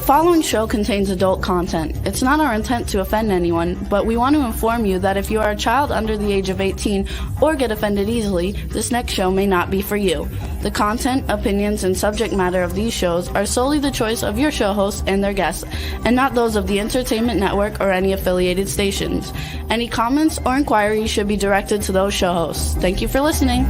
The following show contains adult content. It's not our intent to offend anyone, but we want to inform you that if you are a child under the age of 18 or get offended easily, this next show may not be for you. The content, opinions, and subject matter of these shows are solely the choice of your show hosts and their guests, and not those of the Entertainment Network or any affiliated stations. Any comments or inquiries should be directed to those show hosts. Thank you for listening.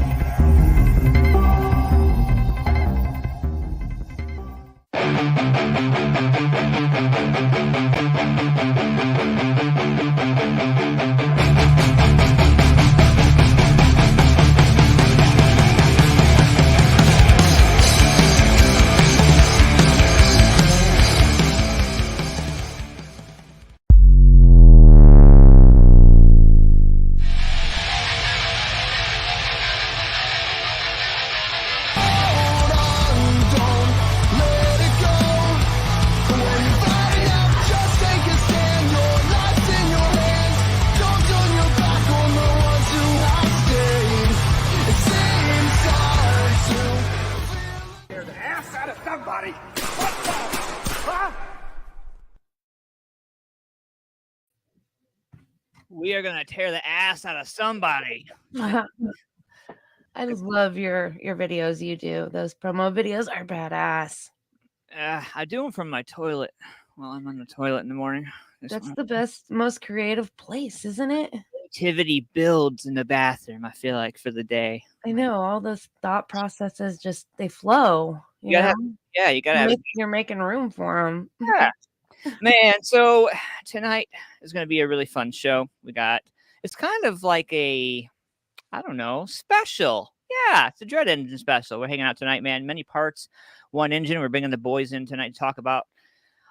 We are gonna tear the ass out of somebody. I just love your videos you do. Those promo videos are badass. I do them from my toilet while I'm on the toilet in the morning. That's the best, most creative place, isn't it? Creativity builds in the bathroom, I feel like, for the day. I know, all those thought processes just, they flow. You gotta know? You're making room for them. Yeah. Man, so tonight is going to be a really fun show. It's kind of like a, I don't know, special. Yeah, it's a Dread Engine special. We're hanging out tonight, man. Many parts, one engine. We're bringing the boys in tonight to talk about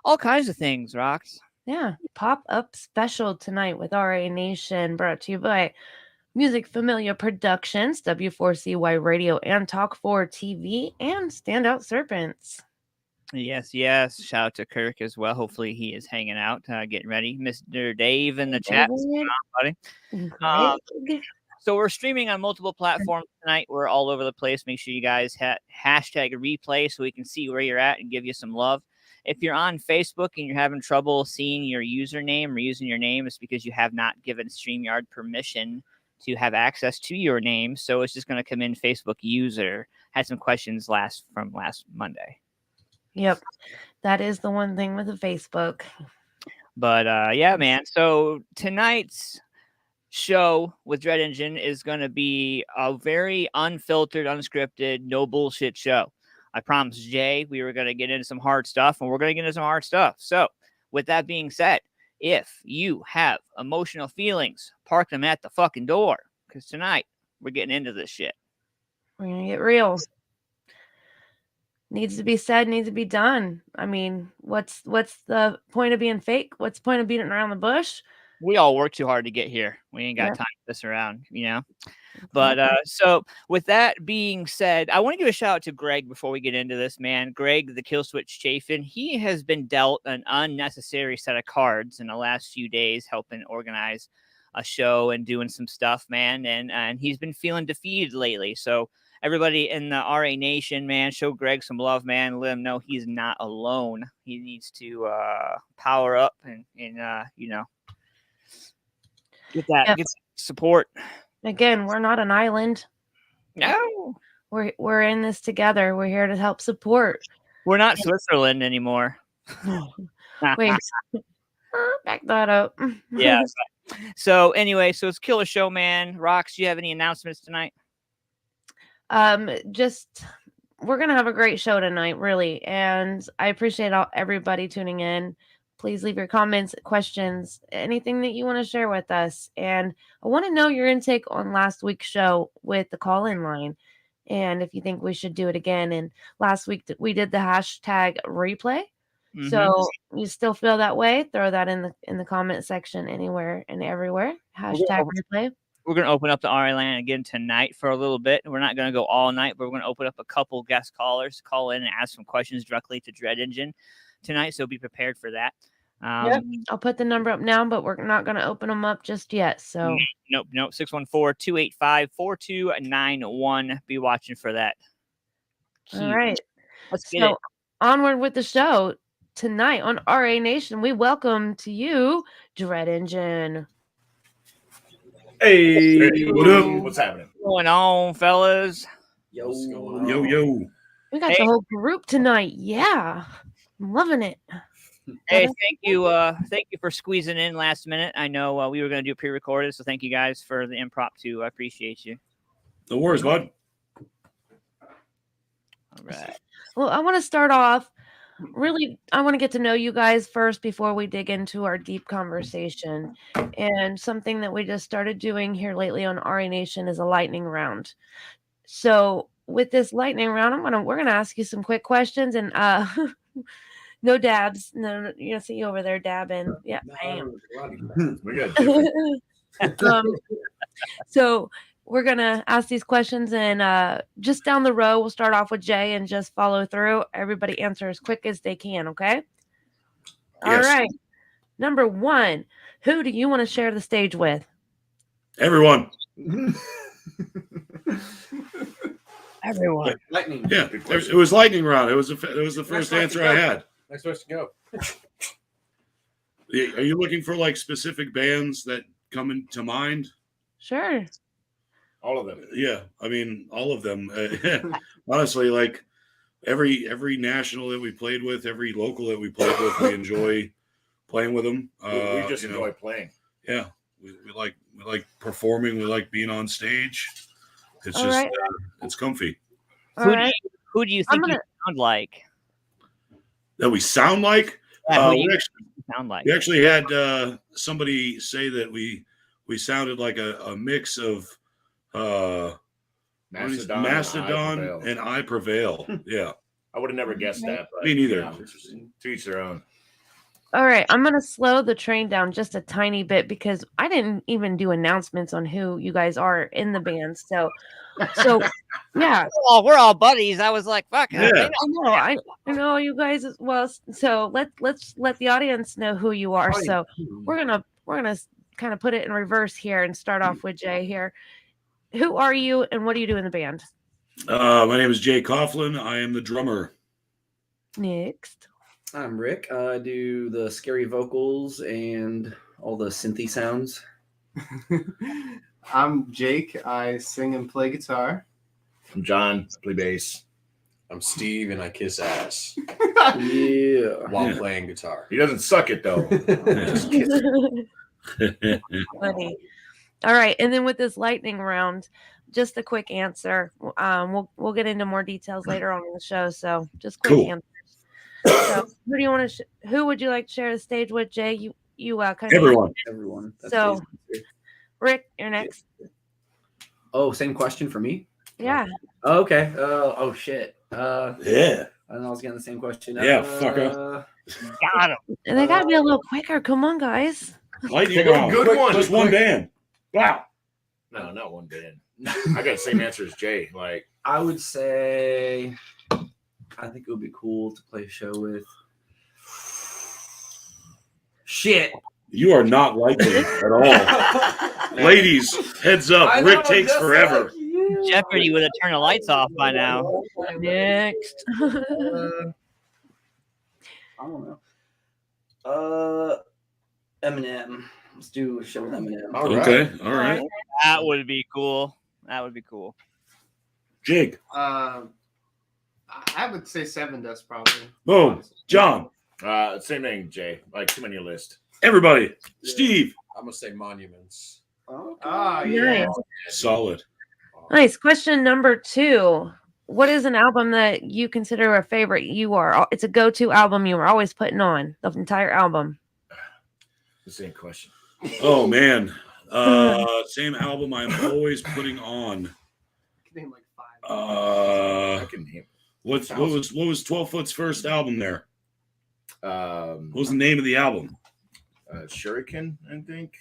all kinds of things, Rox. Yeah, pop-up special tonight with RA Nation, brought to you by Music Familia Productions, W4CY Radio, and Talk4 TV, and Standout Serpents. Yes. Shout out to Kirk as well. Hopefully he is hanging out, getting ready. Mr. Dave in the chat. What's going on, buddy? So we're streaming on multiple platforms tonight. We're all over the place. Make sure you guys hashtag replay so we can see where you're at and give you some love. If you're on Facebook and you're having trouble seeing your username or using your name, it's because you have not given StreamYard permission to have access to your name. So it's just going to come in Facebook user. Had some questions from last Monday. Yep. That is the one thing with the Facebook. But yeah, man. So tonight's show with Dread Engine is going to be a very unfiltered, unscripted, no bullshit show. I promised Jay we were going to get into some hard stuff, and we're going to get into some hard stuff. So with that being said, if you have emotional feelings, park them at the fucking door, because tonight we're getting into this shit. We're going to get real. Needs to be said, needs to be done. I mean, what's the point of being fake? What's the point of beating around the bush? We all work too hard to get here. We ain't got time to mess around, you know? But so with that being said, I want to give a shout out to Greg before we get into this, man. Greg, the Kill Switch Chafin, he has been dealt an unnecessary set of cards in the last few days, helping organize a show and doing some stuff, man. And he's been feeling defeated lately. So everybody in the RA Nation, man, show Greg some love, man. Let him know he's not alone. He needs to power up and you know, get some support. Again, we're not an island. No. We're in this together. We're here to help support. We're not Switzerland anymore. Wait. Back that up. Yeah. So anyway, so it's Killer Show, man. Rox, do you have any announcements tonight? Just we're gonna have a great show tonight, really, and I appreciate everybody tuning in. Please leave your comments, questions, anything that you want to share with us. And I want to know your intake on last week's show with the call-in line, and if you think we should do it again. And last week we did the hashtag replay. Mm-hmm. So you still feel that way? Throw that in the comment section anywhere and everywhere. Hashtag replay. We're going to open up the RA line again tonight for a little bit. We're not going to go all night, but we're going to open up a couple guest callers to call in and ask some questions directly to Dread Engine tonight. So be prepared for that. Yep. I'll put the number up now, but we're not going to open them up just yet. So nope. 614-285-4291. Be watching for that. All right. Let's get it. Onward with the show. tonight on RA Nation, we welcome to you Dread Engine. Hey, what up? what's happening? What's going on, fellas? What's going on? Yo. We got Hey. the whole group tonight. Yeah, I'm loving it. Hey, thank you for squeezing in last minute. I know we were going to do pre-recorded, so thank you guys for the impromptu. I appreciate you. No worries, bud. All right. Well, I want to start off. Really, I want to get to know you guys first before we dig into our deep conversation. And something that we just started doing here lately on RA Nation is a lightning round. So with this lightning round, we're gonna ask you some quick questions and no dabs. No, you see you over there dabbing. Yeah, I am. We got different. So we're gonna ask these questions and just down the row, we'll start off with Jay and just follow through. Everybody answer as quick as they can, okay? All Yes. right. Number 1, who do you want to share the stage with? Everyone. Everyone. Lightning. Yeah, Good it question. was lightning round. It was the first question, answer go. I had. Next question, go. Are you looking for like specific bands that come into mind? Sure. All of them. Yeah, I mean all of them. Honestly, like every national that we played with, every local that we played with, we enjoy playing with them. We just enjoy playing. Yeah, we like performing. We like being on stage. It's All just right. it's comfy. All Who right. do you I'm think you sound like? That we sound like. Yeah, who do We you actually, sound like? we actually had somebody say that we sounded like a mix of Mastodon and I Prevail. Yeah, I would have never guessed that. But me neither. yeah, to each their own. All right, I'm going to slow the train down just a tiny bit because I didn't even do announcements on who you guys are in the band. So yeah. We're all buddies. I was like, fuck. Yeah. I know you guys as well. So let's let the audience know who you are. So we're going to kind of put it in reverse here and start off with Jay here. Who are you and what do you do in the band? My name is Jay Coughlin. I am the drummer. Next. I'm Rick. I do the scary vocals and all the synthy sounds. I'm Jake. I sing and play guitar. I'm John. Play bass. I'm Steve, and I kiss ass Yeah. while playing guitar. He doesn't suck it though. Just kiss it. Funny. All right, and then with this lightning round, just a quick answer. We'll get into more details later on in the show. So just quick Cool. answers. So who do you want to? Who would you like to share the stage with, Jay? You kind of Everyone. That's So- the easy answer. Rick, you're next. Oh, same question for me? Yeah. Oh, okay. Oh shit. Yeah. I know I was getting the same question. Yeah, fucker. Got him. And they got to be a little quicker. Come on, guys. Lightning round. Good one. Just one band. Wow. No, not one band. I got the same answer as Jay. Like, I would say I think it would be cool to play a show with. Shit. You are not like me at all. Ladies, heads up. I know, Rick takes just forever. like you. Jeopardy would have turned the lights off by now. Next. I don't know. Eminem. Let's do a show with Eminem. all right. Okay. All right. That would be cool. That would be cool. Jake. I would say Seven Dust probably. Boom. John. Same thing, Jay. Like too many list. Everybody. Steve. I'm gonna say monuments. Ah, yeah. Nice. Solid. Nice. Question number 2. What is an album that you consider a favorite? It's a go-to album you were always putting on the entire album. The same question. Oh man. Same album I'm always putting on. I can name like 5. I can name. What was 12 Foot's first album there? What was the Um, name of the album? Shuriken, I think.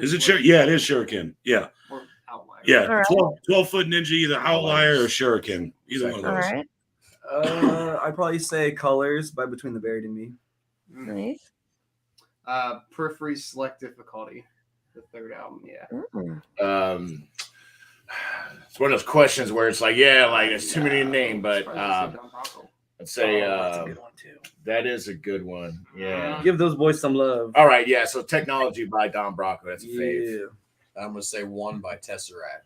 Is it Shuriken? Yeah, it is Shuriken. Yeah. Or Outlier. Yeah. All right. 12 Foot Ninja, either Outlier or Shuriken. Either one of All those. right. I'd probably say Colors by Between the Buried and Me. Nice. Periphery Select Difficulty. The third album, yeah. Mm. It's one of those questions where it's like, yeah, like it's too many to name, but I'd say that's a good one too. that is a good one. Yeah. Give those boys some love. All right. Yeah. So Technology by Don Brocco. That's a fave. Yeah. I'm gonna say one by Tesseract.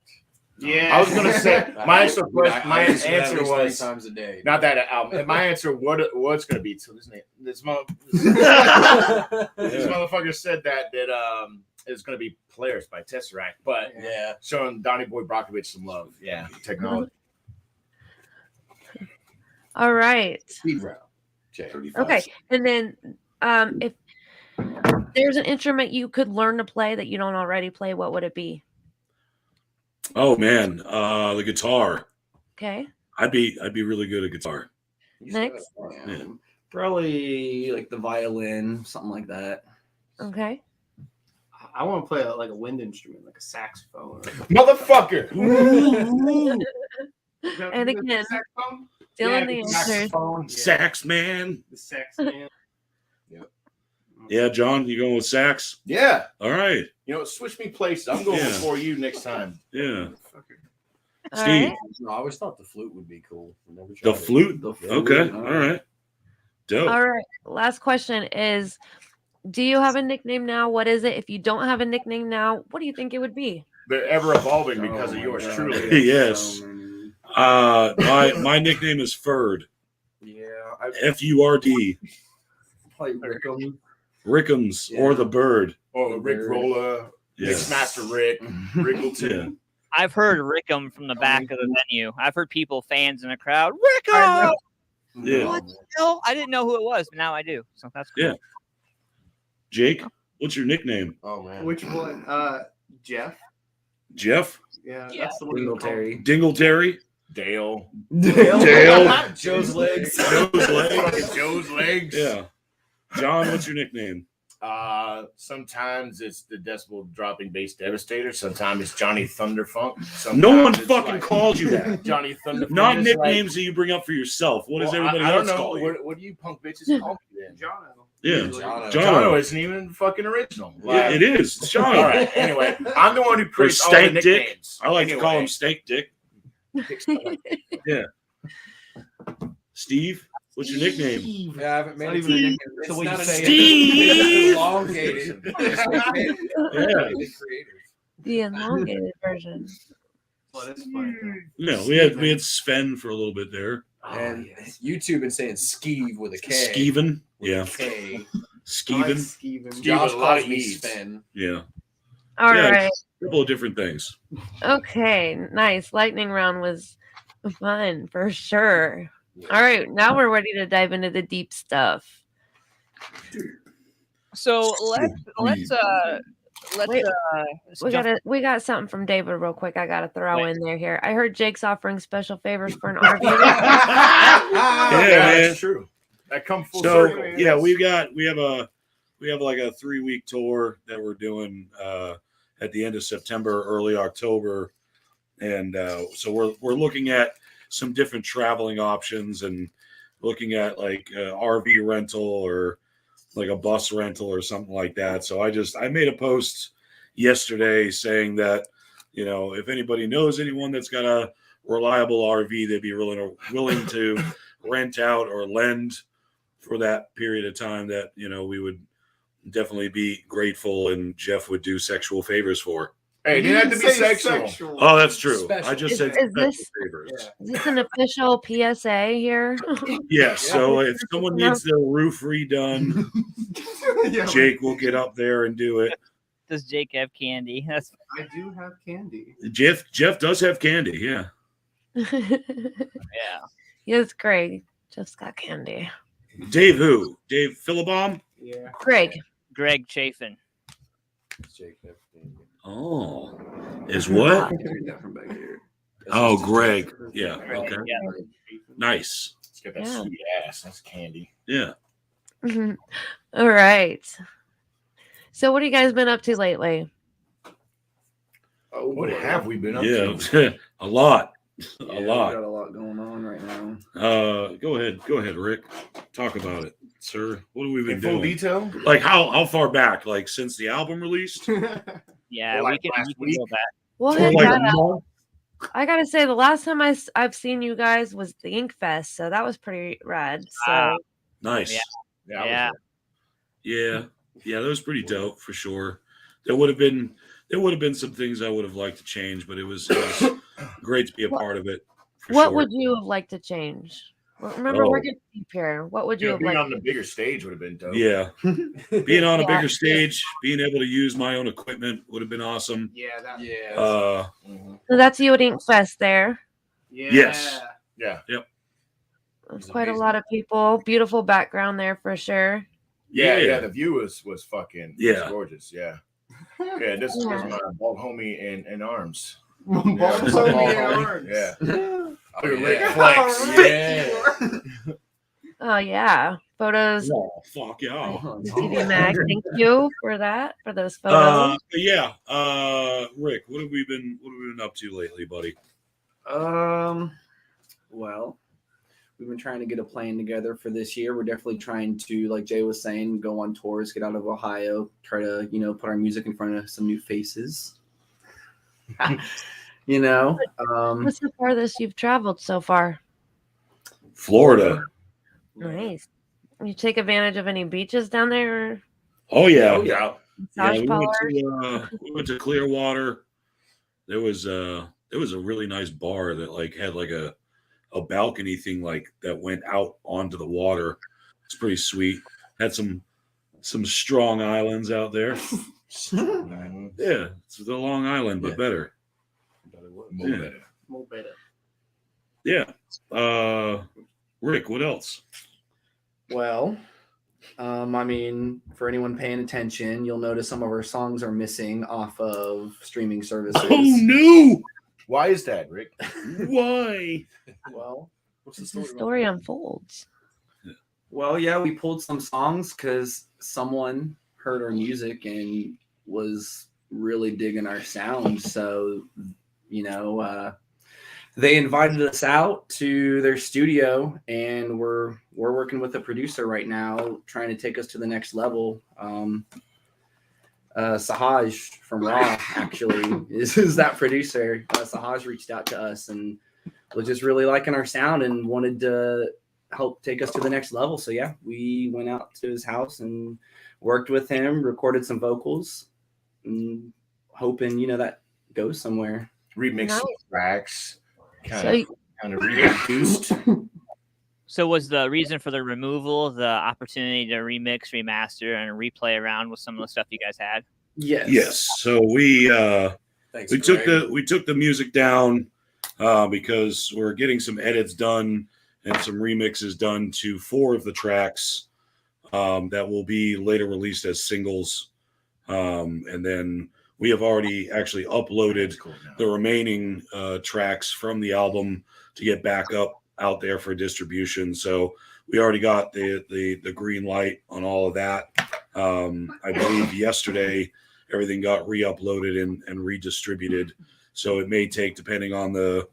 Yeah. I was gonna say my answer. My listen to that at answer least was 3 times a day. not that album. My answer what's gonna be. So this this motherfucker said that it's gonna be Polaris by Tesseract, but Yeah. showing Donnie Boy Brockovich some love. Yeah. Technology. All right. Speed round. Jay. 35 Okay. And then if there's an instrument you could learn to play that you don't already play, what would it be? Oh man, the guitar. Okay. I'd be really good at guitar. Next. Yeah. Probably like the violin, something like that. Okay. I want to play like a wind instrument, like a saxophone. Motherfucker. And again, saxophone? Dylan the answers. saxophone. Sax man. The sax man. Yeah, John, you going with sax? Yeah. All right. You know, switch me places. I'm going Yeah. before you next time. Yeah. All Steve, right. No, I always thought the flute would be cool. I never the tried it. flute. The flute, Okay. All right. Dope. All right. Last question is, do you have a nickname now? What is it? If you don't have a nickname now, what do you think it would be? They're ever evolving because Oh of my yours God. truly. Yes. So many. My nickname is Furd. Yeah. I Furd. play Rickham. Rickums or Yeah. the bird. Oh, Rick Rolla, Yeah. Mixmaster Rick, Rickleton. I've heard Rickham from the back of the venue. I've heard people, fans in the crowd, I Rickham! know. Yeah. What the hell? I didn't know who it was, but now I do. So that's cool. Yeah. Jake, what's your nickname? Oh man. Which one? Jeff. Jeff? Yeah, Yeah. that's the one. you call Singletary. Dingletary? Dale. Dale. Joe's legs. Joe's legs. Fucking Joe's legs. Yeah. John, what's your nickname? Sometimes it's the decibel dropping bass devastator. Sometimes it's Johnny Thunderfunk. No one Sometimes it's fucking like called you that. Johnny Thunderfunk. Not is nicknames that you bring up for yourself. What does Well, everybody I don't else know. call you? What do you punk bitches call me then? Jono. Yeah. Jono. Jono isn't even fucking original. Yeah, it is. It's John. All right. Anyway, I'm the one who creates all the Stank Dick. nicknames. I like to call him Anyway. Steak Dick. Steve, what's your nickname? Yeah, I haven't made Not it. even a nickname. It's So what not you a say- nickname. It's elongated. Yeah. Creative. The elongated version. Well, that's funny. No, we had Sven for a little bit there. And YouTube been saying skeeve with a K. Skeven. With Yeah. a K. I like Skeven. Skeven. Skeven. Josh with a lot calls of me E's. Sven. Yeah. All Yeah. right. A couple of different things. Okay. Nice. Lightning round was fun for sure. All right. Now we're ready to dive into the deep stuff. So let's Wait. jump- We got something from David real quick. I gotta throw in there here. I heard Jake's offering special favors for an RV. Yeah, man. That's true. That come full So circle. yeah, we have like a 3-week tour that we're doing at the end of September, early October, and so we're looking at some different traveling options and looking at like RV rental or like a bus rental or something like that. So I made a post yesterday saying that, you know, if anybody knows anyone that's got a reliable RV, they'd be willing to rent out or lend for that period of time, that, you know, we would definitely be grateful and Jeff would do sexual favors for. Hey, it didn't have to be sexual. Oh, that's true. Special. I just Is- said is special this- favors. Is this an official PSA here? Yeah, so if someone No. needs their roof redone, Yeah, Jake will get up there and do it. Does Jake have candy? That's I do have candy. Jeff does have candy, yeah. yeah. Yes, Greg. Just got candy. Dave who? Dave Philibom? Yeah. Greg. Greg Chafin. Jake, Oh. Is what? Read that from back here. Oh, Greg. Yeah. Greg, Okay. yeah. Nice. Let's get that Yeah. sweet ass. That's candy. Yeah. All right. So, what have you guys been up to lately? Oh, What boy. have we been up Yeah. to? A lot. Yeah, A we lot. got a lot going on right now. Go ahead, Rick. Talk about it, sir. What have we been In full doing? detail? Like how far back? Like since the album released? Yeah, Like we last can week? go back. We'll Or hit like that a up. month? I gotta say, the last time I've seen you guys was the Ink Fest, so that was pretty rad. So Wow. Nice. Yeah. Yeah, I was Yeah. there. Yeah, that was pretty dope for sure. There would have been some things I would have liked to change, but it was great to be a What- part of it. For what sure. would you have liked to change? Well, remember, we're Oh. getting deep here. What would you Yeah, have being liked? on the bigger stage would have been dope. Yeah, being on a Yeah. bigger stage, being able to use my own equipment would have been awesome. Yeah, that. Yeah. Mhm. So that's you at Ink Fest there. Yeah. Yes. Yeah. There's was quite a amazing. lot of people. Beautiful background there for sure. Yeah. The view was fucking Yeah. gorgeous. Yeah. Yeah. This is Yeah. my bald homie in arms. Bald Yeah, this is homie bald in homie. arms. Yeah. Oh, Look at yeah. Rick Flex. Yeah. Oh yeah, photos. Oh fuck yeah. The TV Mag. Thank you for that. For those photos. But yeah. Rick, what have we been up to lately, buddy? Well, we've been trying to get a plan together for this year. We're definitely trying to, like Jay was saying, go on tours, get out of Ohio, try to, put our music in front of some new faces. What's the farthest you've traveled so far? Florida. Nice. You take advantage of any beaches down there? Or Oh yeah. Oh yeah. massage we parlors? went to Clearwater. There was a really nice bar that had a balcony thing that went out onto the water. It's pretty sweet. Had some strong islands out there. Mhm. Yeah, it's the Long Island, but better. More Yeah. better. More better. Yeah. Rick, what else? Well, for anyone paying attention, you'll notice some of our songs are missing off of streaming services. Oh no! Why is that, Rick? Why? Well, what's the As the story? story unfolds. Well, yeah, we pulled some songs because someone heard our music and was really digging our sound. So, they invited us out to their studio, and we're working with a producer right now, trying to take us to the next level. Sahaj from Raw actually is that producer. Sahaj reached out to us and was just really liking our sound and wanted to help take us to the next level. So yeah, we went out to his house and worked with him, recorded some vocals, and hoping that goes somewhere. Remix some Nice. tracks. So Kind of reproduced. So was the reason for the removal the opportunity to remix, remaster, and replay around with some of the stuff you guys had? Yes. So we Thanks, we took Greg. the music down because we're getting some edits done and some remixes done to 4 of the tracks that will be later released as singles. And then we have already actually uploaded the remaining tracks from the album to get back up out there for distribution. So we already got the green light on all of that. I believe yesterday everything got re-uploaded and redistributed. So it may take, depending on the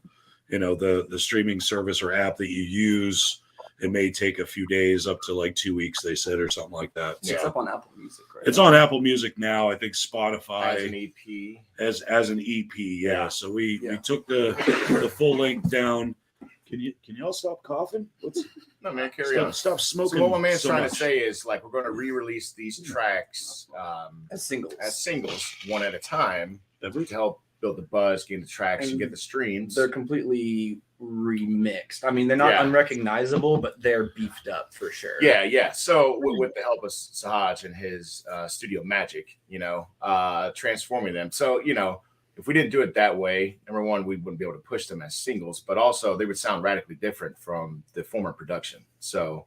streaming service or app that you use, it may take a few days, up to like 2 weeks, they said, or something like that. It's up on Apple Music, right? It's on Apple Music now. I think Spotify As an EP. as an EP. Yeah. So we Yeah. took the full length down. Can y'all stop coughing? No, man, carry on. Stop smoking. So what my man's so trying much. to say is we're going to re-release these tracks As singles. as singles, one at a time, Ever? to help build the buzz, get the tracks, and And get the streams. They're completely remixed. I mean, they're not Yeah. unrecognizable, but they're beefed up for sure. Yeah. So with the help of Sahaj and his studio magic, transforming them. So, if we didn't do it that way, number one, we wouldn't be able to push them as singles, but also they would sound radically different from the former production. So,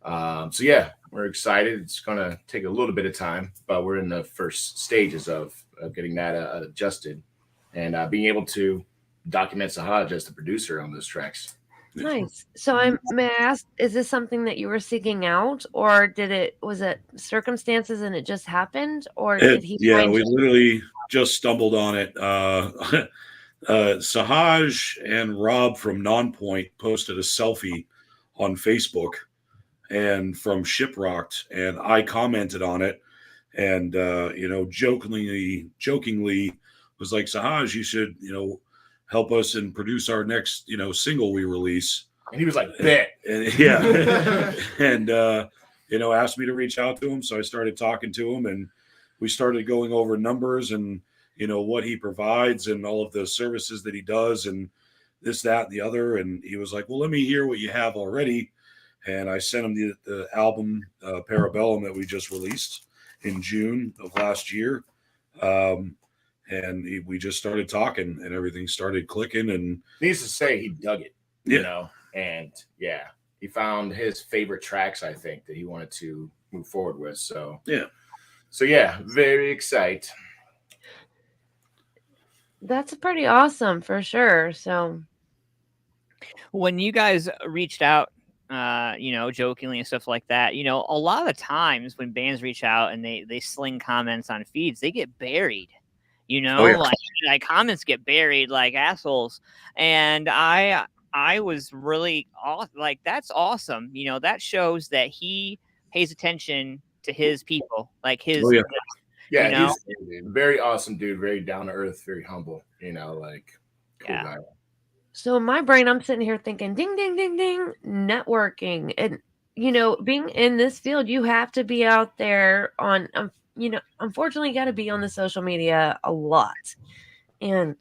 we're excited. It's going to take a little bit of time, but we're in the first stages of getting that adjusted and being able to document Sahaj as the producer on those tracks. nice. So may I ask, is this something that you were seeking out, or was it circumstances and it just happened, or did he? Yeah, find we you? literally just stumbled on it. Sahaj and Rob from Nonpoint posted a selfie on Facebook and from Shiprocked, and I commented on it and jokingly was like, Sahaj, you should help us and produce our next, single we release. And he was like, bet. And yeah. And, asked me to reach out to him. So I started talking to him, and we started going over numbers and, what he provides and all of the services that he does and this, that, and the other. And he was like, well, let me hear what you have already. And I sent him the album Parabellum that we just released in June of last year. And we just started talking, and everything started clicking. And needs to say he dug it, and he found his favorite tracks, I think, that he wanted to move forward with. So very excited. That's pretty awesome for sure. So when you guys reached out, jokingly and stuff like that, a lot of times when bands reach out and they sling comments on feeds, they get buried. Like comments get buried like assholes. And I was really like, that's awesome. That shows that he pays attention to his people, like his. Oh, yeah. Yeah, he's a very awesome dude, very down to earth, very humble. Cool guy. So in my brain, I'm sitting here thinking, ding, ding, ding, ding, networking. And, being in this field, you have to be out there on, unfortunately, you got to be on the social media a lot. And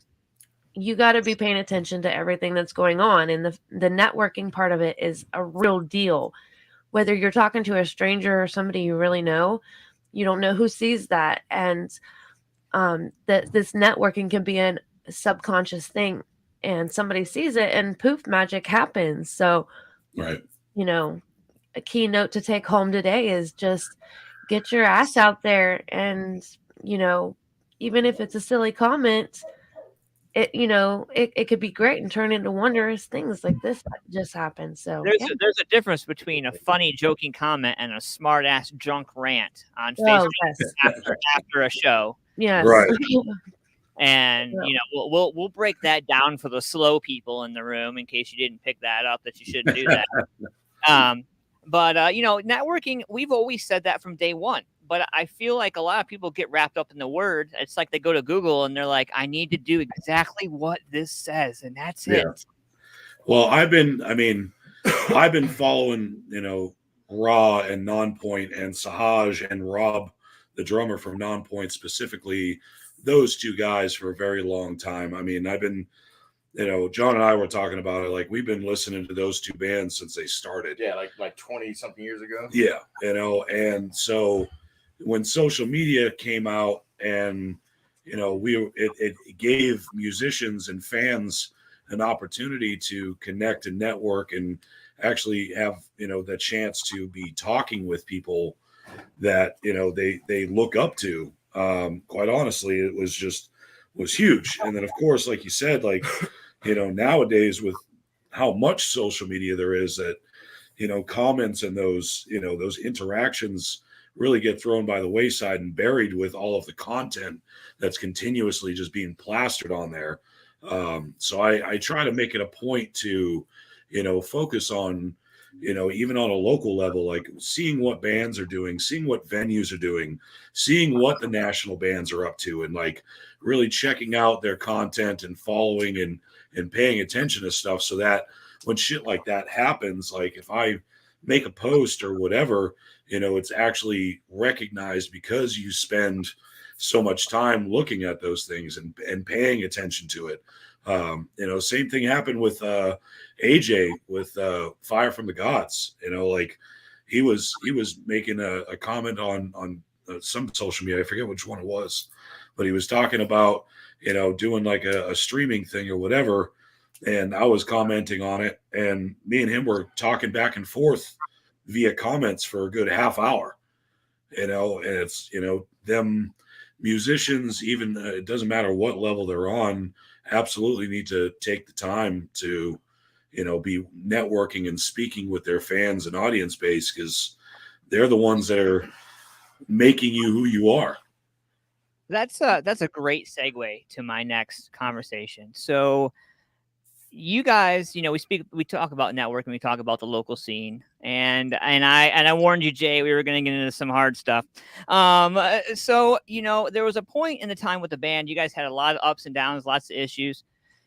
you got to be paying attention to everything that's going on. And the networking part of it is a real deal. Whether you're talking to a stranger or somebody you really know, you don't know who sees that. And that this networking can be a subconscious thing. And somebody sees it and poof, magic happens. So, right. A keynote to take home today is just get your ass out there. And, even if it's a silly comment, it could be great and turn into wondrous things like this that just happened. So there's a difference between a funny joking comment and a smart ass drunk rant on Facebook after a show. Yes. Right. And we'll break that down for the slow people in the room in case you didn't pick that up, that you shouldn't do that. But networking, we've always said that from day one. But I feel like a lot of people get wrapped up in the word. It's like they go to Google and they're like, I need to do exactly what this says, and that's it. Well, I've been following, Ra and Nonpoint and Sahaj and Rob, the drummer from Nonpoint specifically, those two guys for a very long time. I mean, I've been, John and I were talking about it. Like, we've been listening to those two bands since they started. Yeah, like 20 something years ago. Yeah, and so when social media came out, and it gave musicians and fans an opportunity to connect and network and actually have the chance to be talking with people that they look up to. Quite honestly, it was huge. And then, of course, like you said, like, nowadays with how much social media there is, that, comments and those interactions really get thrown by the wayside and buried with all of the content that's continuously just being plastered on there. So I try to make it a point to, focus on, even on a local level, like seeing what bands are doing, seeing what venues are doing, seeing what the national bands are up to, and like really checking out their content and following and paying attention to stuff, so that when shit like that happens, like if I make a post or whatever, it's actually recognized because you spend so much time looking at those things and paying attention to it. Same thing happened with AJ with Fire from the Gods. Like he was making a comment on some social media. I forget which one it was, but he was talking about doing like a streaming thing or whatever, and I was commenting on it, and me and him were talking back and forth via comments for a good half hour. And it's them musicians, even it doesn't matter what level they're on, absolutely need to take the time to be networking and speaking with their fans and audience base, because they're the ones that are making you who you are. That's a great segue to my next conversation. So you guys, we talk about networking, we talk about the local scene, and I warned you, Jay, we were going to get into some hard stuff. So there was a point in the time with the band, you guys had a lot of ups and downs, lots of issues,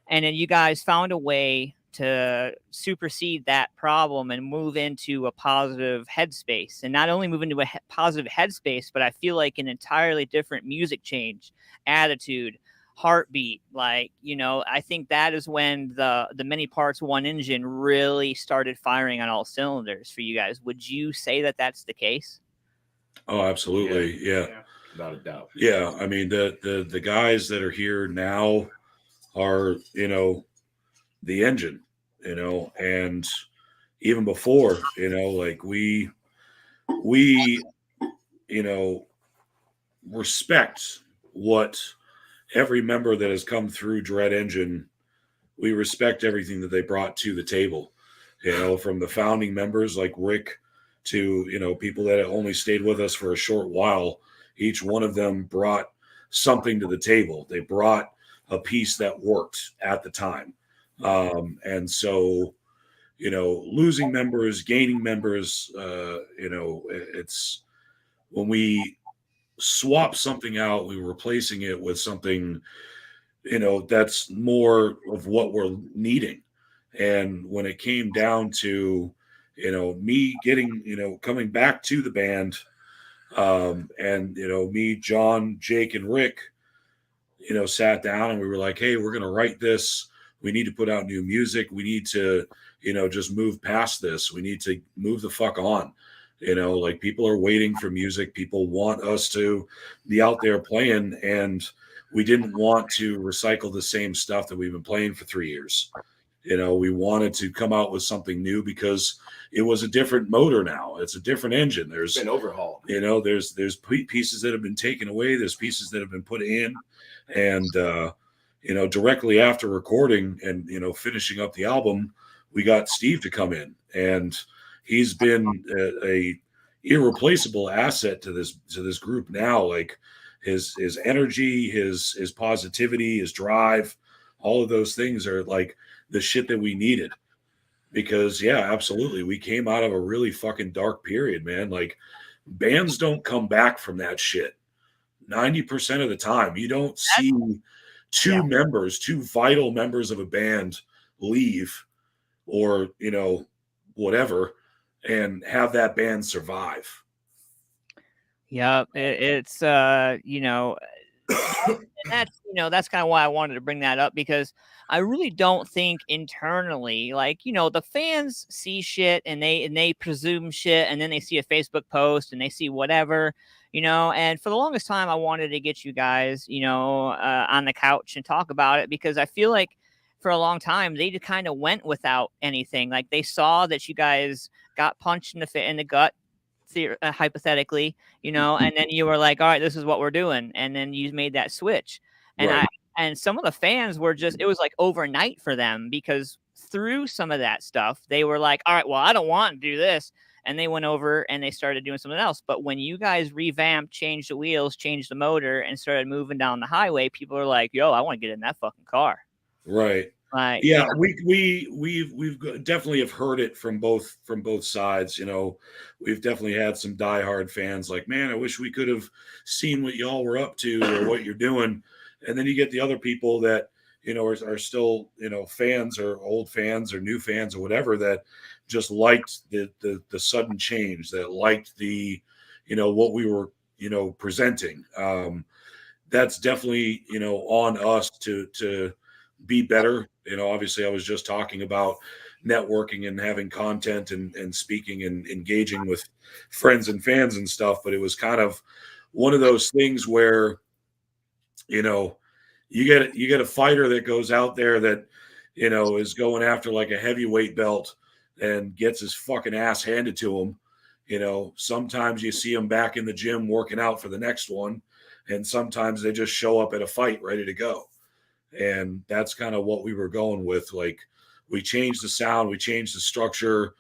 And then you guys found a way to supersede that problem and move into a positive headspace, and not only move into a positive headspace, but I feel like an entirely different music change, attitude, heartbeat. Like, you know, I think that is when the many parts one engine really started firing on all cylinders for you guys. Would you say that that's the case? Oh, absolutely. Yeah. Without a doubt. Yeah. I mean, the guys that are here now are, you know, the engine, you know, and even before, you know, like we, you know, respect what every member that has come through Dread Engine, we respect everything that they brought to the table, you know, from the founding members like Rick to, you know, people that only stayed with us for a short while. Each one of them brought something to the table. They brought a piece that worked at the time. And so, you know, losing members, gaining members, you know, it's when we swap something out, we're replacing it with something, you know, that's more of what we're needing. And when it came down to, you know, me getting, you know, coming back to the band, and, you know, me, John, Jake, and Rick, you know, sat down and we were like, hey, we're going to write this. We need to put out new music. We need to, you know, just move past this. We need to move the fuck on. You know, like people are waiting for music. People want us to be out there playing. And we didn't want to recycle the same stuff that we've been playing for 3 years. You know, we wanted to come out with something new because it was a different motor now. It's a different engine. There's been overhauled. You know, there's pieces that have been taken away. There's pieces that have been put in. And, you know, directly after recording and, you know, finishing up the album, we got Steve to come in. And he's been a irreplaceable asset to this group now. Like his energy, his positivity, his drive, all of those things are like the shit that we needed. Because yeah, absolutely, we came out of a really fucking dark period, man. Like bands don't come back from that shit 90% of the time. You don't see two vital members of a band leave, or, you know, whatever, and have that band survive. Yeah, it's you know, and that's, you know, that's kind of why I wanted to bring that up, because I really don't think internally, like, you know, the fans see shit and they presume shit, and then they see a Facebook post and they see whatever, you know. And for the longest time, I wanted to get you guys, you know, on the couch and talk about it, because I feel like for a long time they just kind of went without anything. Like they saw that you guys got punched in the gut, hypothetically, you know, and then you were like, all right, this is what we're doing, and then you made that switch. And Right. and some of the fans were just, it was like overnight for them, because through some of that stuff they were like, all right, well, I don't want to do this, and they went over and they started doing something else. But when you guys revamped, changed the wheels, changed the motor, and started moving down the highway, people are like, yo, I want to get in that fucking car. Right. Like, Yeah, we've definitely have heard it from both sides. You know, we've definitely had some diehard fans like, man, I wish we could have seen what y'all were up to or what you're doing. And then you get the other people that, you know, are still, you know, fans or old fans or new fans or whatever, that just liked the sudden change, that liked the, you know, what we were, you know, presenting. That's definitely, you know, on us to be better. You know, obviously I was just talking about networking and having content and speaking and engaging with friends and fans and stuff, but it was kind of one of those things where, you know, you get a fighter that goes out there that, you know, is going after like a heavyweight belt and gets his fucking ass handed to him. You know, sometimes you see him back in the gym working out for the next one, and sometimes they just show up at a fight ready to go. And that's kind of what we were going with. Like, we changed the sound, we changed the structure,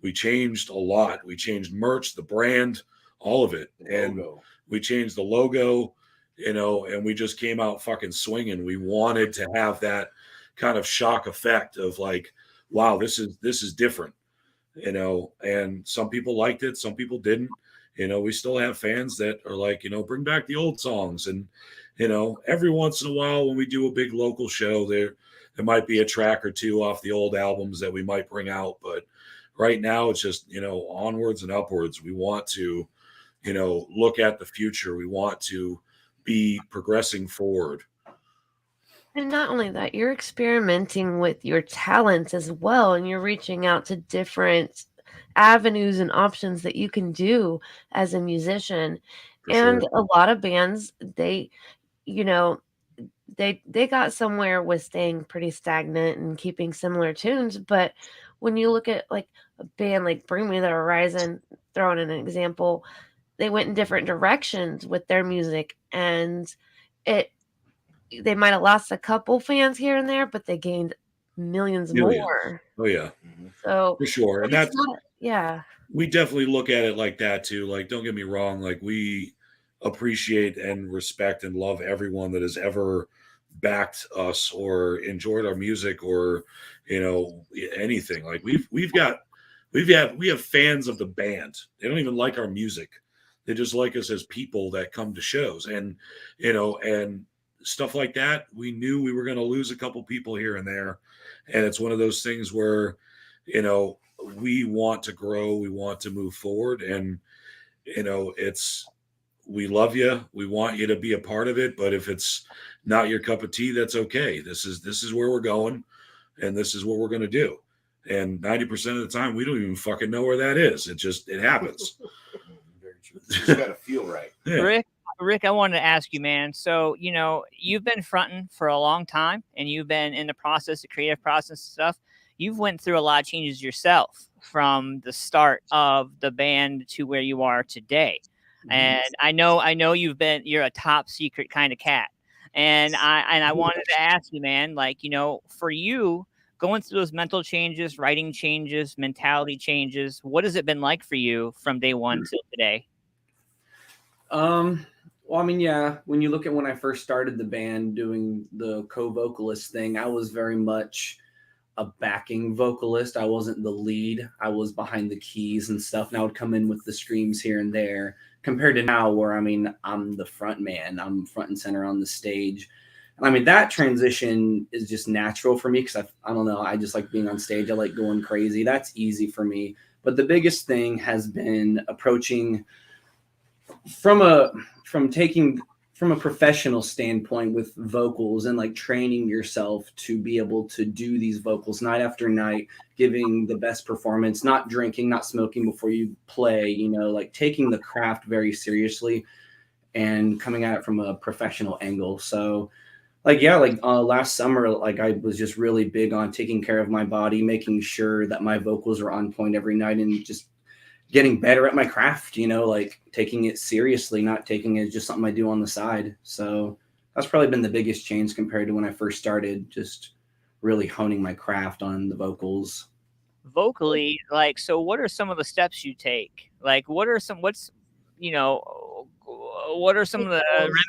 we changed a lot. We changed merch, the brand, all of it. And we changed the logo, you know, and we just came out fucking swinging. We wanted to have that kind of shock effect of like, wow, this is different, you know. And some people liked it, some people didn't. You know, we still have fans that are like, you know, bring back the old songs. And every once in a while when we do a big local show, there might be a track or two off the old albums that we might bring out. But right now it's just, onwards and upwards. We want to, look at the future. We want to be progressing forward. And not only that, you're experimenting with your talents as well, and you're reaching out to different avenues and options that you can do as a musician. For And sure. a lot of bands, they got somewhere with staying pretty stagnant and keeping similar tunes. But when you look at like a band like Bring Me the Horizon, throwing an example, they went in different directions with their music, and they might have lost a couple fans here and there, but they gained millions more. Oh yeah. So For sure. And that's yeah. We definitely look at it like that too. Like, don't get me wrong, like we appreciate and respect and love everyone that has ever backed us or enjoyed our music or anything. Like we have fans of the band. They don't even like our music. They just like us as people that come to shows, and and stuff like that. We knew we were going to lose a couple people here and there, and it's one of those things where we want to grow, we want to move forward, and we love you, we want you to be a part of it, but if it's not your cup of tea, that's okay. This is where we're going, and this is what we're going to do. And 90% of the time we don't even fucking know where that is. It happens. Very true. You just gotta feel right. Yeah. Rick, I wanted to ask you, man. So, you've been fronting for a long time, and you've been in the process, the creative process stuff. You've went through a lot of changes yourself from the start of the band to where you are today. And I know you're a top secret kind of cat. And I wanted to ask you, man, like, for you going through those mental changes, writing changes, mentality changes, what has it been like for you from day one till today? Well, I mean, yeah, when you look at when I first started the band doing the co-vocalist thing, I was very much a backing vocalist. I wasn't the lead. I was behind the keys and stuff, and I would come in with the screams here and there, compared to now where, I mean, I'm the front man. I'm front and center on the stage. And I mean, that transition is just natural for me because I don't know, I just like being on stage. I like going crazy. That's easy for me. But the biggest thing has been approaching from a professional standpoint with vocals and like training yourself to be able to do these vocals night after night, giving the best performance, not drinking, not smoking before you play, like taking the craft very seriously and coming at it from a professional angle. So last summer, I was just really big on taking care of my body, making sure that my vocals are on point every night, and just getting better at my craft, like taking it seriously, not taking it as just something I do on the side. So that's probably been the biggest change compared to when I first started, just really honing my craft on the vocals. Vocally, so what are some of the steps you take? Like, what are some of the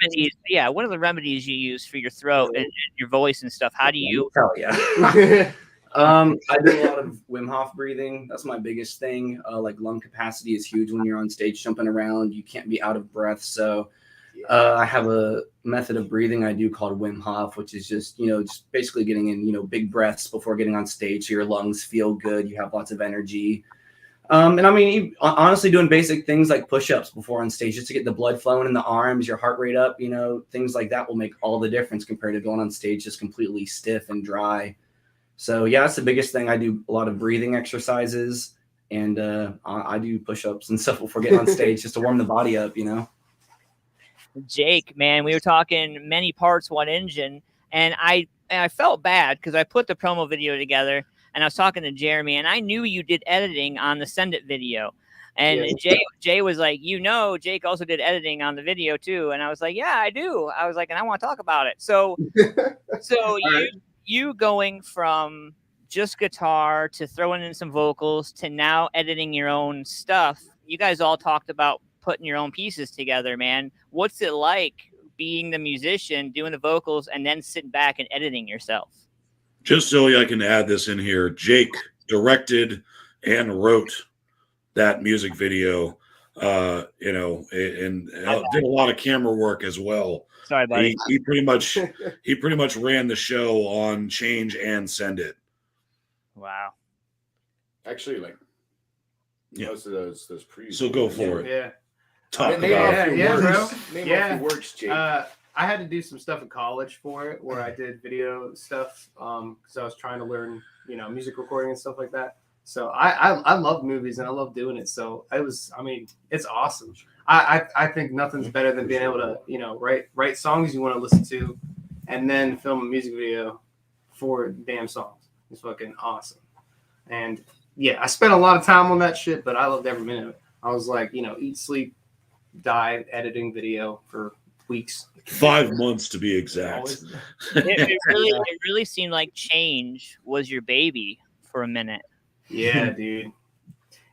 remedies? Yeah. What are the remedies you use for your throat and your voice and stuff? How do you? Oh, yeah. I do a lot of Wim Hof breathing. That's my biggest thing. Lung capacity is huge when you're on stage jumping around. You can't be out of breath. So I have a method of breathing I do called Wim Hof, which is just basically getting in, big breaths before getting on stage so your lungs feel good. You have lots of energy. And I mean, honestly, doing basic things like push-ups before on stage just to get the blood flowing in the arms, your heart rate up, things like that will make all the difference compared to going on stage just completely stiff and dry. So yeah, that's the biggest thing. I do a lot of breathing exercises, and I do push-ups and stuff before getting on stage just to warm the body up, Jake, man, we were talking many parts, one engine, and I felt bad because I put the promo video together, and I was talking to Jeremy, and I knew you did editing on the Send It video. And Jay was like, Jake also did editing on the video too. And I was like, yeah, I do. I was like, and I want to talk about it. So you going from just guitar to throwing in some vocals to now editing your own stuff. You guys all talked about putting your own pieces together, man. What's it like being the musician, doing the vocals, and then sitting back and editing yourself? Just so I can add this in here, Jake directed and wrote that music video, and did a lot of camera work as well Sorry, buddy. He pretty much ran the show on Change and Send It. Wow. Actually, like Yeah. most of those previews. So go for it. Yeah. Talk Name about off it. your Yeah, bro. works. Name off Yeah. your works, Jake. I had to do some stuff in college for it, where I did video stuff, because I was trying to learn, music recording and stuff like that. So I love movies and I love doing it. So it's awesome. I think nothing's better than being able to, write songs you want to listen to, and then film a music video for damn songs. It's fucking awesome. And yeah, I spent a lot of time on that shit, but I loved every minute of it. I was like, eat, sleep, die, editing video for weeks. 5 months to be exact. It really seemed like Change was your baby for a minute. Yeah, dude.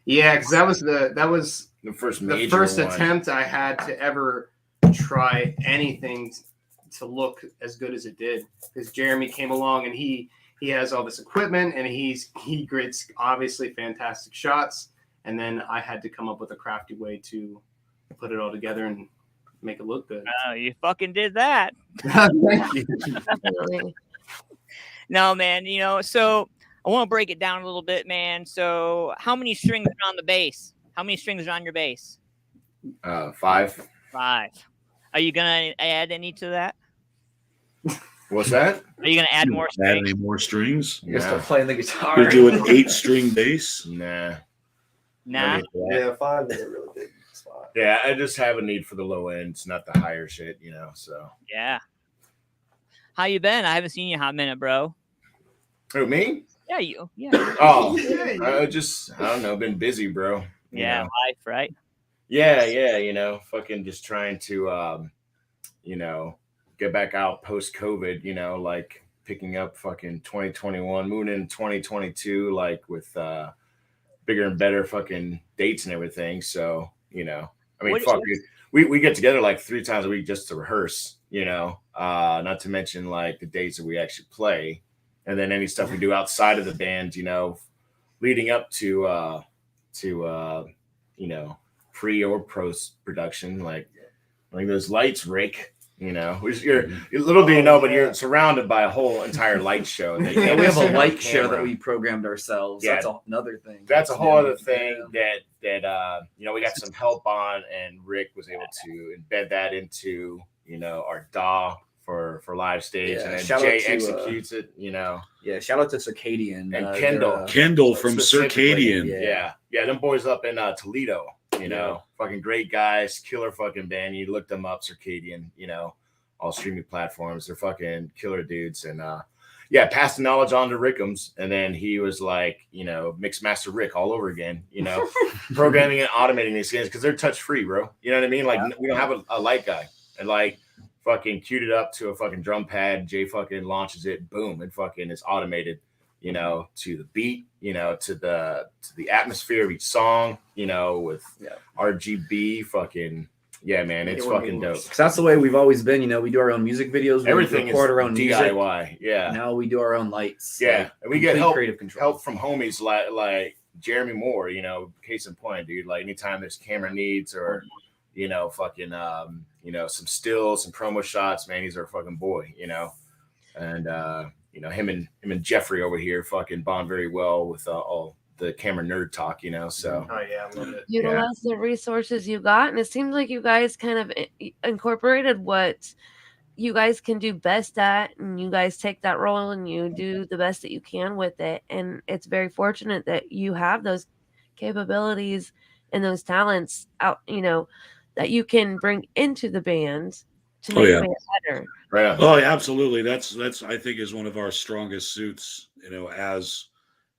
Yeah, because that was the first the major first one. attempt I had to ever try anything to look as good as it did. Because Jeremy came along and he has all this equipment and he gets obviously fantastic shots. And then I had to come up with a crafty way to put it all together and make it look good. Oh, you fucking did that. Thank you. Definitely. No, man, so I want to break it down a little bit, man. So how many strings are on the bass? How many strings are on your bass? 5. 5. Are you going to add any to that? What's that? Are you going to add more Add strings? any more strings? You're still Nah. playing the guitar. You're doing 8-string bass. Nah. Nah. Yeah, 5 is a really big spot. Yeah, I just have a need for the low ends, not the higher shit, so. Yeah. How you been? I haven't seen you in a hot minute, bro. Who, me? Yeah, you. Yeah. Oh, I don't know, been busy, bro. You Yeah, know? life, right? Yeah, fucking just trying to, get back out post-COVID, like picking up fucking 2021, moving in 2022, like with bigger and better fucking dates and everything. So, What- fuck it. We get together like 3 times a week just to rehearse, not to mention like the dates that we actually play. And then any stuff we do outside of the band, leading up to pre or post production, like those lights, Rick. You're little do you know, but you're surrounded by a whole entire light show. That you Yeah, can't we have see a on light show that camera. we programmed ourselves. Yeah. That's another thing. That's a whole Yeah. other thing that we got some help on, and Rick was able to embed that into our DAW for live stage, Yeah, and then shout out Jay to, executes it. Yeah, shout out to Circadian And they're, Kendall. Kendall from Specifically, Circadian. Yeah, them boys up in Toledo, fucking great guys, killer fucking band. You look them up, Circadian, all streaming platforms. They're fucking killer dudes. And passed the knowledge on to Rickums. And then he was like, Mix Master Rick all over again, programming and automating these things because they're touch free, bro. You know what I mean? Like, we don't have a light guy. And like, fucking queued it up to a fucking drum pad. Jay fucking launches it, boom, and fucking is automated, to the beat, to the atmosphere of each song, with RGB, fucking man, it's fucking dope. Because that's the way we've always been. We do our own music videos. We Everything record is our own music. DIY. Yeah, Now we do our own lights. yeah, like, and we get complete creative control. help from homies like Jeremy Moore. Case in point, dude. Like anytime there's camera needs or fucking some stills and promo shots, man, he's our fucking boy. And him and Jeffrey over here fucking bond very well with all the camera nerd talk. So Oh yeah, I love it. Utilize the resources you got, and it seems like you guys kind of incorporated what you guys can do best at, and you guys take that role and you do the best that you can with it. And it's very fortunate that you have those capabilities and those talents out, that you can bring into the band to make the band better. right on. Oh, yeah, absolutely. That's I think is one of our strongest suits,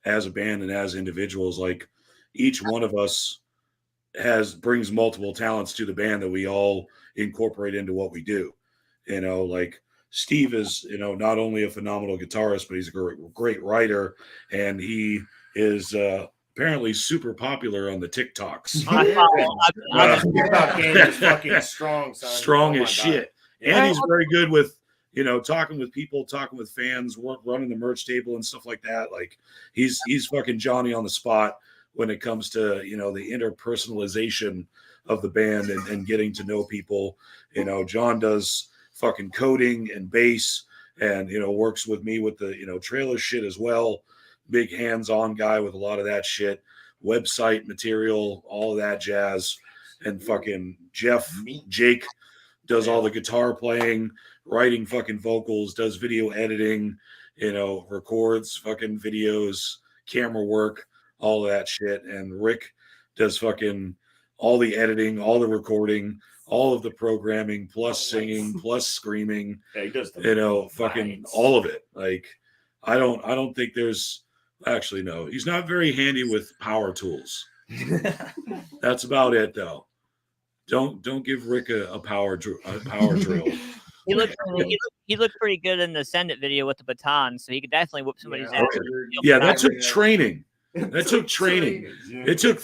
as a band and as individuals. Like each one of us brings multiple talents to the band that we all incorporate into what we do. Like Steve is, not only a phenomenal guitarist, but he's a great writer, and he is apparently super popular on the TikToks. TikTok game is fucking strong, son. Strong Oh my as God. shit. And he's very good with, talking with people, talking with fans, running the merch table and stuff like that. Like he's fucking Johnny on the spot when it comes to, the interpersonalization of the band and getting to know people. John does fucking coding and bass, and works with me with the trailer shit as well. Big hands-on guy with a lot of that shit, website material, all of that jazz. And fucking Jake does all the guitar playing, writing fucking vocals, does video editing, records fucking videos, camera work, all of that shit. And Rick does fucking all the editing, all the recording, all of the programming, plus singing, plus screaming. Yeah, he does fucking all of it. Like, I don't think there's actually no. He's not very handy with power tools. That's about it, though. Don't give Rick a power drill. He looked pretty good in the Send It video with the baton, so he could definitely whoop somebody's ass. Yeah, that took training. That took training. It took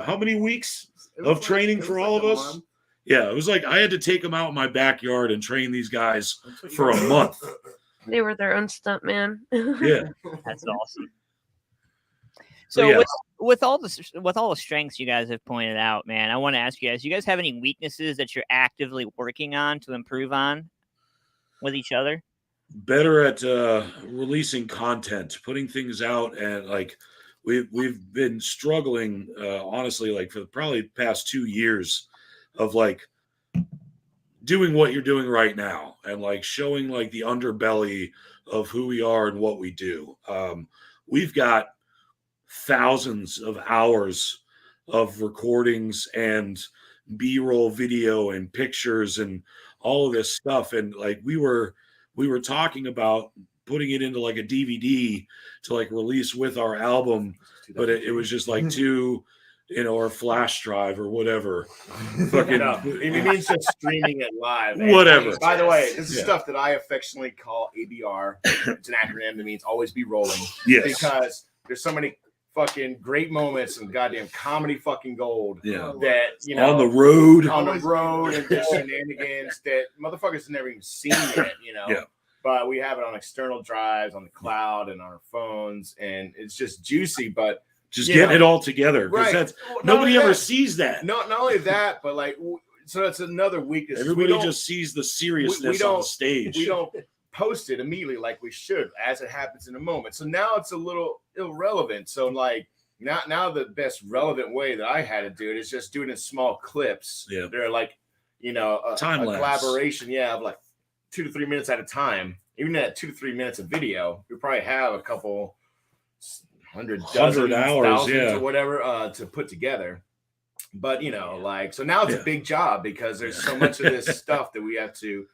how many weeks of training for all of us? Yeah, it was like I had to take them out in my backyard and train these guys for a month. They were their own stunt man. Yeah, that's awesome. So yeah. with all the strengths you guys have pointed out, man, I want to ask you guys: do you guys have any weaknesses that you're actively working on to improve on with each other? Better at releasing content, putting things out, and like we've been struggling honestly, like for probably the past 2 years of like doing what you're doing right now and like showing like the underbelly of who we are and what we do. We've got thousands of hours of recordings and B-roll video and pictures and all of this stuff. And like we were talking about putting it into like a DVD to like release with our album, but it was just like too, or flash drive or whatever. Fucking, it means just streaming it live. Whatever. And by the way, this is stuff that I affectionately call ABR. It's an acronym that means always be rolling. Yes. Because there's so many fucking great moments and goddamn comedy fucking gold. Yeah. That on the road and just shenanigans that motherfuckers never even seen yet. Yeah. But we have it on external drives, on the cloud, and on our phones, and it's just juicy. But just getting it all together, because right. Nobody ever sees that. Not only that, but like, so that's another weakness. Everybody just sees the seriousness on the stage. We don't post it immediately like we should, as it happens in a moment. So now it's a little irrelevant. So like now the best relevant way that I had to do it is just do it in small clips. Yeah, they're like a collaboration. Yeah, of like 2 to 3 minutes at a time. Even at 2 to 3 minutes of video, we probably have a couple hundred hours, or whatever to put together. But so now it's a big job because there's so much of this stuff that we have to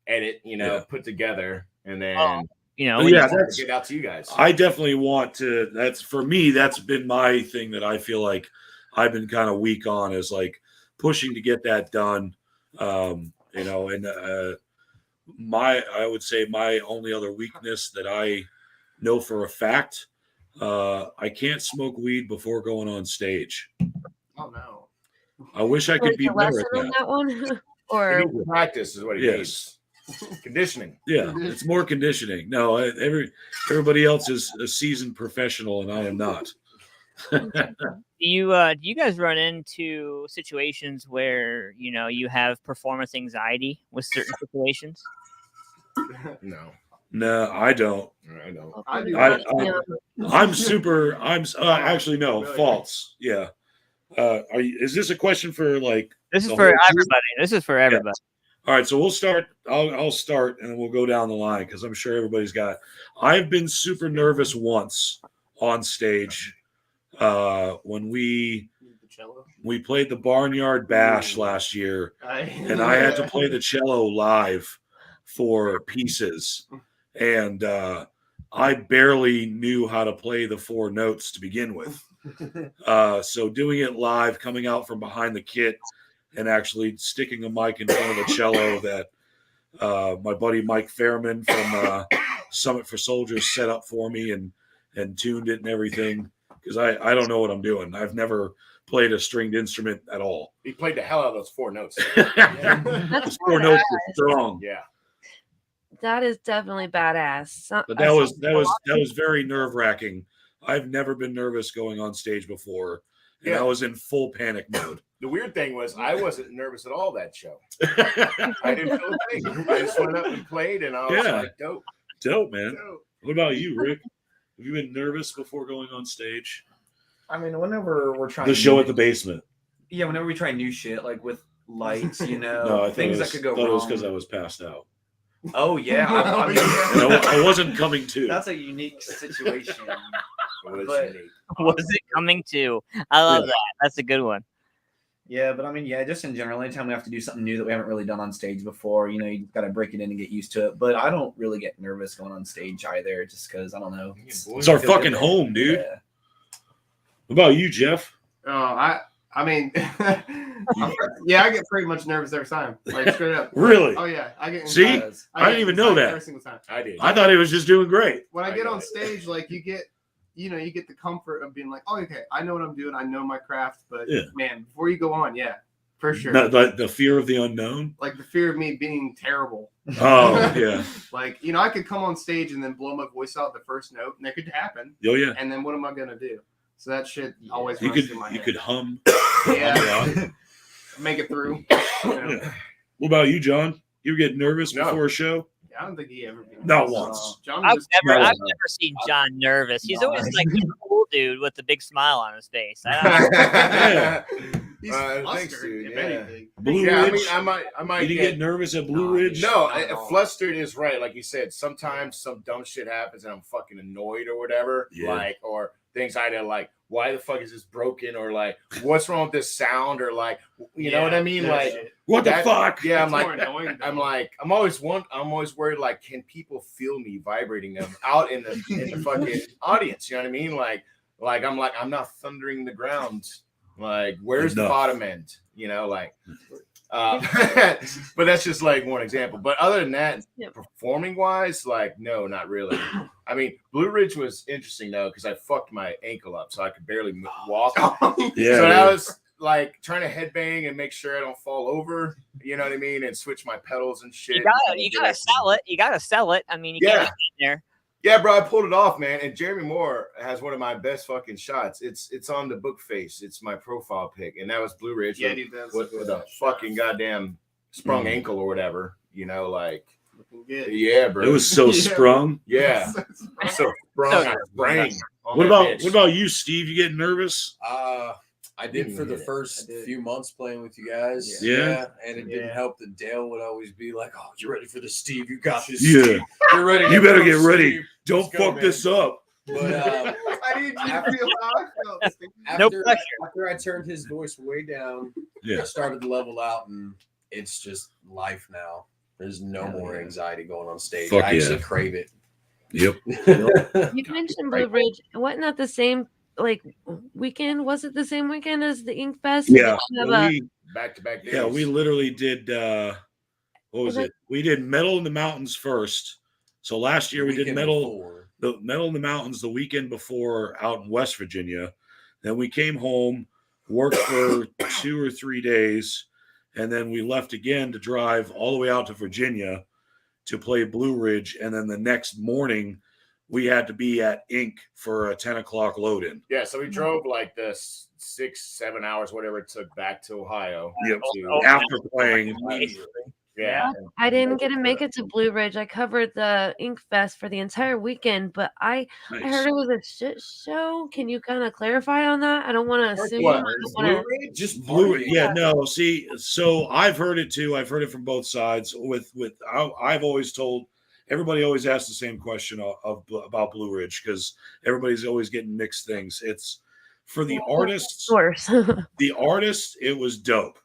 edit, put together, and then get out to you guys. I definitely want to. That's for me. That's been my thing that I feel like I've been kind of weak on, is like pushing to get that done. I would say my only other weakness that I know for a fact, I can't smoke weed before going on stage. Oh no! I wish I could be better at that one. Or practice is what it is. Conditioning. Yeah, it's more conditioning. No, everybody else is a seasoned professional, and I am not. Do you guys run into situations where you have performance anxiety with certain situations? No, I don't. I don't. I'm super. Actually no, false. Yeah. Is this a question for like? This is for everybody. This is for everybody. Yeah. All right, so we'll start. I'll start, and then we'll go down the line because I'm sure everybody's got. I've been super nervous once on stage when we played the Barnyard Bash last year, and I had to play the cello live for pieces, and I barely knew how to play the 4 notes to begin with. So doing it live, coming out from behind the kit, and actually sticking a mic in front of a cello that my buddy Mike Fairman from Summit for Soldiers set up for me and tuned it and everything, because I don't know what I'm doing. I've never played a stringed instrument at all. He played the hell out of those 4 notes. Those 4 notes are strong. Yeah. That is definitely badass. But that was very nerve-wracking. I've never been nervous going on stage before, and I was in full panic mode. The weird thing was I wasn't nervous at all that show. I didn't feel a thing. I just went up and played, and I was like, dope. Dope, man. Dope. What about you, Rick? Have you been nervous before going on stage? I mean, whenever we're trying the show at the basement. Yeah, whenever we try new shit, like with lights, you know, no, I things that could go wrong. It was because I was passed out. Oh yeah, I wasn't coming to. That's a unique situation. Was it coming to? I love that. That's a good one. Yeah, but I mean, just in general, anytime we have to do something new that we haven't really done on stage before, you know, you got to break it in and get used to it. But I don't really get nervous going on stage either, just because I don't know. It's our fucking home, dude. Yeah. What about you, Jeff? I mean, I get pretty much nervous every time. Like straight up. Really? Oh yeah, I get. See, I didn't even know that. Every single time. I did. I thought he was just doing great. When I get on stage, like you get the comfort of being like, oh, okay, I know what I'm doing. I know my craft. But man, before you go on, for sure. The fear of the unknown. Like the fear of me being terrible. Oh yeah. Like I could come on stage and then blow my voice out the first note, and that could happen. Oh yeah. And then what am I gonna do? So that shit always you runs through my head. You could hum. Yeah. Make it through. What about you, John? You get nervous before a show? I don't think he ever been. Not once. I've never seen John nervous. He's always like a cool dude with a big smile on his face. He's flustered, if anything. Blue Ridge. I might. Did you get nervous at Blue Ridge? No, flustered is right. Like you said, sometimes some dumb shit happens and I'm fucking annoyed or whatever. Yeah. Like, or things I did like, why the fuck is this broken? Or like, what's wrong with this sound? Or like, you know what I mean? Like, what the fuck? Yeah, I'm always worried. Like, can people feel me vibrating them out in the fucking audience? You know what I mean? Like I'm not thundering the ground. Like, where's the bottom end? You know, like, but that's just like one example. But other than that, performing wise, like, no, not really. I mean, Blue Ridge was interesting though, because I fucked my ankle up, so I could barely walk. Yeah. So I was like trying to headbang and make sure I don't fall over. You know what I mean? And switch my pedals and shit. You gotta sell it. You gotta sell it. I mean, you can't get in there. Yeah, bro, I pulled it off, man. And Jeremy Moore has one of my best fucking shots. It's on the book face. It's my profile pic, and that was Blue Ridge with a fucking goddamn sprung ankle or whatever. You know, like, yeah, bro. It was so sprung. Yeah, so sprung. What about you, Steve? You getting nervous? I did for the first few months playing with you guys. Yeah. And it didn't help that Dale would always be like, "Oh, you ready for this, Steve? You got this. Yeah. Steve. You're ready. You better get ready. Steve. Don't fuck this up." But I didn't feel how I felt. After I turned his voice way down, I started to level out, and it's just life now. There's no more anxiety going on stage. I actually crave it. Yep. You mentioned Blue Ridge. Wasn't that the same weekend? Was it the same weekend as the Ink Fest? Yeah. Back-to-back days. Yeah, we literally did what was it? We did Metal in the Mountains first. So last year we did Metal in the Mountains the weekend before out in West Virginia. Then we came home, worked for 2 or 3 days, and then we left again to drive all the way out to Virginia to play Blue Ridge. And then the next morning we had to be at Ink for a 10 o'clock load-in. Yeah, so we drove like the 6-7 hours, whatever it took, back to Ohio. Yep. After playing. Yeah. I didn't get to make it to Blue Ridge. I covered the Ink Fest for the entire weekend, but I heard it was a shit show. Can you kind of clarify on that? I don't want to assume. Just Blue Ridge. Yeah, no. See, so I've heard it too. I've heard it from both sides. I've always told. Everybody always asks the same question about Blue Ridge because everybody's always getting mixed things. It's for the artists. The artist, it was dope.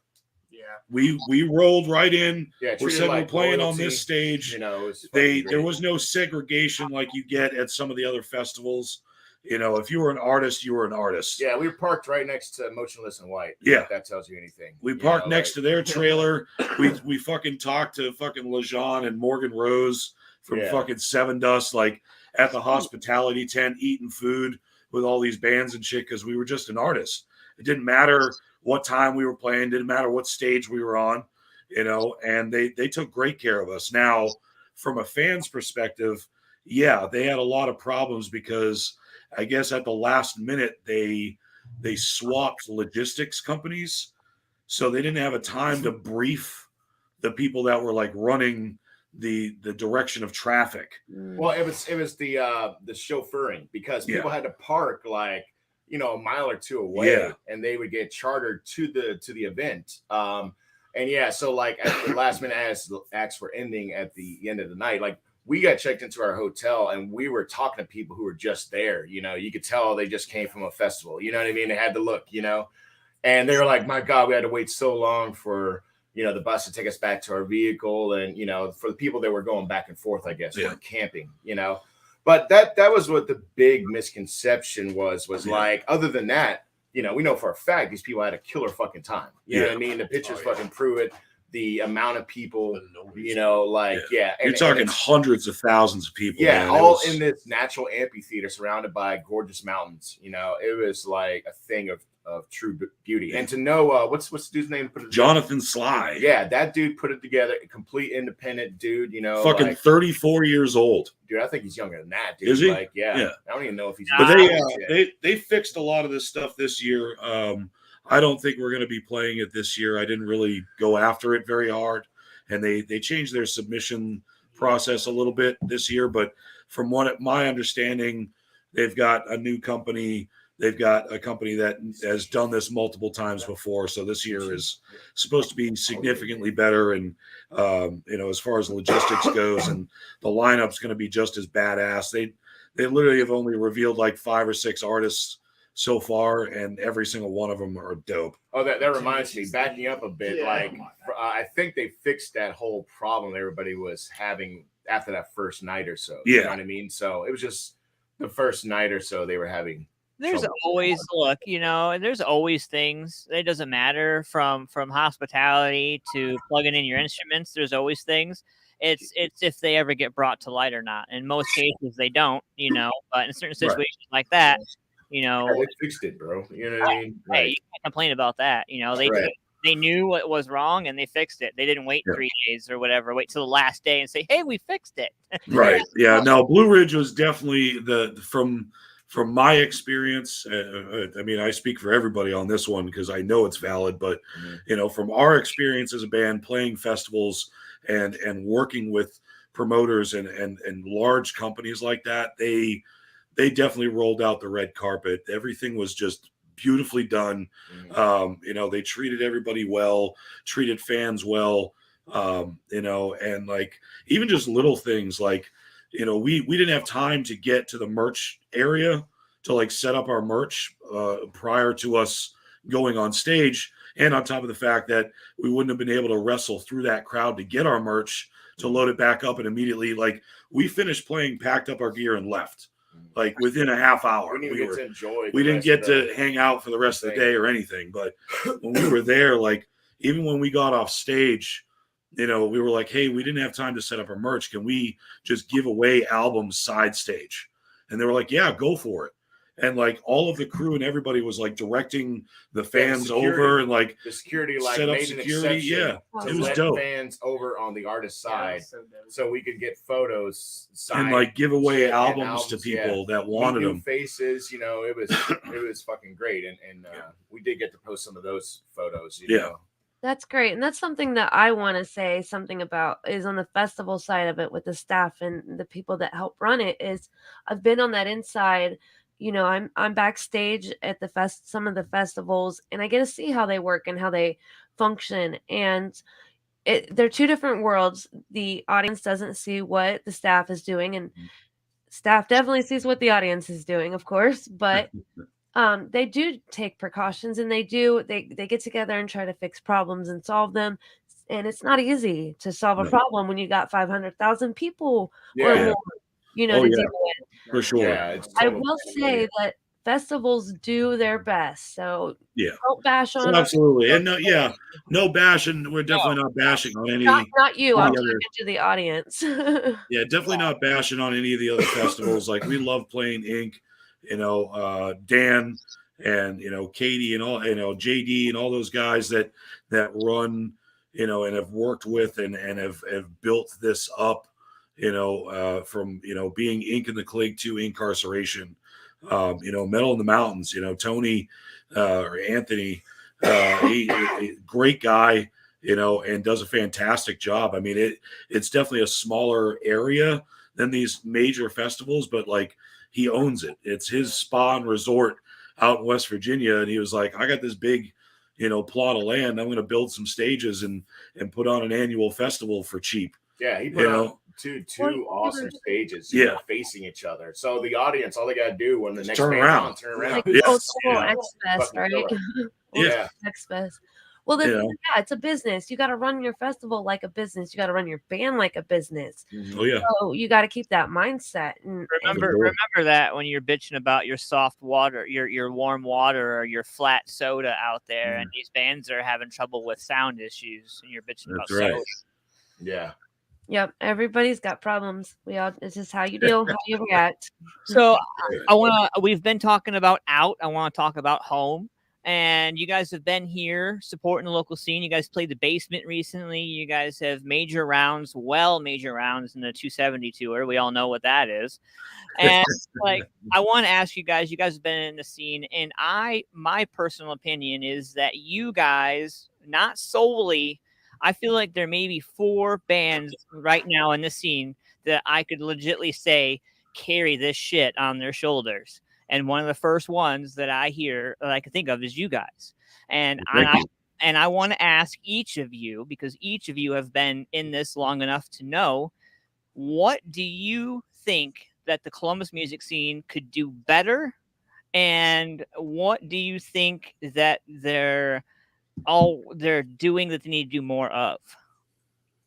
Yeah, we rolled right in. Yeah, we're suddenly like playing royalty, on this stage. You know, there was no segregation like you get at some of the other festivals. You know, if you were an artist, you were an artist. Yeah, we were parked right next to Motionless in White. Yeah, if that tells you anything. We parked next to their trailer. we fucking talked to fucking LeJean and Morgan Rose from fucking Seven Dust, like at the hospitality tent, eating food with all these bands and shit because we were just an artist. It didn't matter what time we were playing, didn't matter what stage we were on, you know, and they took great care of us. Now, from a fan's perspective, yeah, they had a lot of problems because I guess at the last minute they they swapped logistics companies, so they didn't have a time to brief the people that were like running the direction of traffic. Well, it was the chauffeuring, because people had to park like, you know, a mile or two away, and they would get chartered to the event. And yeah, so like at the last minute, as the acts were ending at the end of the night, like we got checked into our hotel and we were talking to people who were just there. You know, you could tell they just came from a festival. You know what I mean? They had to look, you know, and they were like, my God, we had to wait so long for, you know, the bus to take us back to our vehicle. And, you know, for the people that were going back and forth, I guess, were camping, you know. But that was what the big misconception was like, other than that, you know, we know for a fact these people had a killer fucking time. You know what I mean? The pictures fucking prove it. The amount of people, you know, like, You're talking hundreds of thousands of people. Yeah, all in this natural amphitheater surrounded by gorgeous mountains. You know, it was like a thing of true beauty. And to know what's the dude's name? Put it Jonathan Sly. Yeah, that dude put it together. A complete independent dude. You know, fucking like, 34 years old. Dude, I think he's younger than that. Dude. Is he? Like, I don't even know if he's. But they fixed a lot of this stuff this year. I don't think we're going to be playing it this year. I didn't really go after it very hard, and they changed their submission process a little bit this year. But from my understanding, they've got a new company. They've got a company that has done this multiple times before. So this year is supposed to be significantly better. And, you know, as far as logistics goes, and the lineup's going to be just as badass. They literally have only revealed like 5 or 6 artists so far, and every single one of them are dope. Oh, that reminds me, backing up a bit, like I think they fixed that whole problem everybody was having after that first night or so. You know what I mean? So it was just the first night or so they were having. There's always you know, and there's always things. It doesn't matter from hospitality to plugging in your instruments. There's always things. It's if they ever get brought to light or not. In most cases, they don't. You know, but in certain situations like that, you know, they fixed it, bro. You know what I mean? Hey, you can't complain about that. You know, they knew what was wrong and they fixed it. They didn't wait 3 days or whatever. Wait till the last day and say, "Hey, we fixed it." Right? Yeah. No, Blue Ridge was definitely from my experience. I mean, I speak for everybody on this one because I know it's valid. But you know, from our experience as a band playing festivals and working with promoters and large companies like that, they definitely rolled out the red carpet. Everything was just beautifully done. You know, they treated everybody well, treated fans well, you know, and like even just little things like, you know, we didn't have time to get to the merch area to like set up our merch prior to us going on stage. And on top of the fact that we wouldn't have been able to wrestle through that crowd to get our merch, to load it back up and immediately, like, we finished playing, packed up our gear and left. Like within a half hour, we didn't get to hang out for the rest of the day or anything. But when we were there, like even when we got off stage, you know, we were like, "Hey, we didn't have time to set up our merch. Can we just give away albums side stage?" And they were like, "Yeah, go for it." And like all of the crew and everybody was like directing the fans over and like the security, like set up made security. Yeah, it was dope. Fans over on the artist side, so we could get photos signed, and like give away albums to people that wanted them. Faces, you know, it was fucking great, and we did get to post some of those photos. You know? That's great. And that's something that I want to say something about is on the festival side of it with the staff and the people that help run it is I've been on that inside. You know, I'm backstage at some of the festivals, and I get to see how they work and how they function. And they're two different worlds. The audience doesn't see what the staff is doing, and staff definitely sees what the audience is doing, of course. But they do take precautions, and they get together and try to fix problems and solve them. And it's not easy to solve a problem when you got 500,000 people or more, you know, to deal with. For sure. I will say that festivals do their best. So don't bash on absolutely. And no bashing. We're definitely not bashing on any. Not you. I'm talking to the audience. Definitely not bashing on any of the other festivals. Like we love playing Ink. You know, Dan and, you know, Katie and all, you know, JD and all those guys that run, you know, and have worked with and have built this up, you know, from, you know, being Ink in the Clig to Incarceration. Metal in the Mountains, Tony or Anthony, he great guy, and does a fantastic job. I mean, it's definitely a smaller area than these major festivals, but like he owns it. It's his spa and resort out in West Virginia. And he was like, I got this big, plot of land. I'm going to build some stages and put on an annual festival for cheap. Yeah, he put on two awesome stages, facing each other. So the audience, all they got to do when the next turn band's around. on, turn around. Like X-Fest, right? Yeah. X-Fest. Well, it's a business. You got to run your festival like a business. You got to run your band like a business. Oh yeah. So you got to keep that mindset. And remember that when you're bitching about your soft water, your warm water, or your flat soda out there, and these bands are having trouble with sound issues, and you're bitching about soda. Yeah. Yep, everybody's got problems. It's just how you deal, how you react. So we've been talking about out. I want to talk about home. And you guys have been here supporting the local scene. You guys played the Basement recently. You guys have major rounds in the 270 tour. We all know what that is. And I want to ask you guys have been in the scene, and my personal opinion is that you guys, not solely, I feel like there may be 4 bands right now in the scene that I could legitimately say carry this shit on their shoulders. And one of the first ones that I can think of is you guys. And I want to ask each of you, because each of you have been in this long enough to know, what do you think that the Columbus music scene could do better? And what do you think that they're doing that they need to do more of?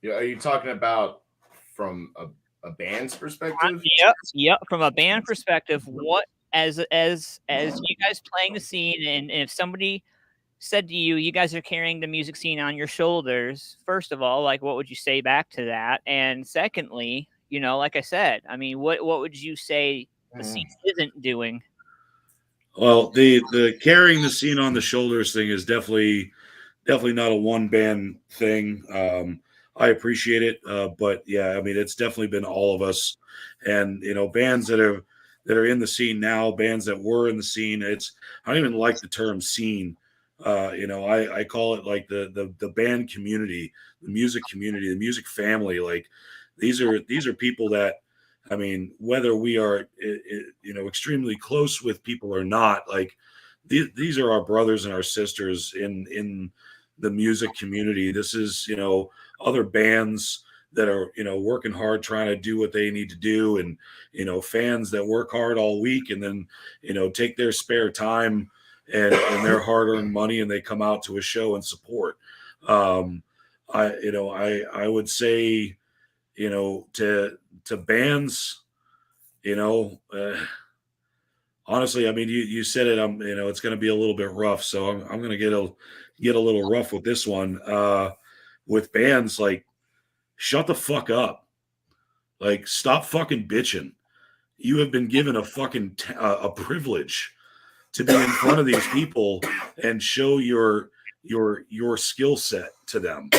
Yeah, are you talking about from a band's perspective? Yep. From a band perspective, what as you guys playing the scene, and if somebody said to you, you guys are carrying the music scene on your shoulders, first of all, like, what would you say back to that? And secondly, like I said, I mean, what would you say the scene isn't doing? Well, the carrying the scene on the shoulders thing is definitely not a one band thing. I appreciate it, but yeah, I mean, it's definitely been all of us, and bands that are in the scene now, bands that were in the scene. I don't even like the term scene. I call it like the band community, the music community, the music family. Like these are people that, I mean, whether we are extremely close with people or not, like these are our brothers and our sisters in the music community. This is other bands that are working hard trying to do what they need to do, and fans that work hard all week and then take their spare time and their hard-earned money, and they come out to a show and support. I would say to bands, honestly, I mean, you said it. It's going to be a little bit rough, so I'm going to get a little rough with this one. With bands, like, shut the fuck up. Like, stop fucking bitching. You have been given a fucking a privilege to be in front of these people and show your skill set to them.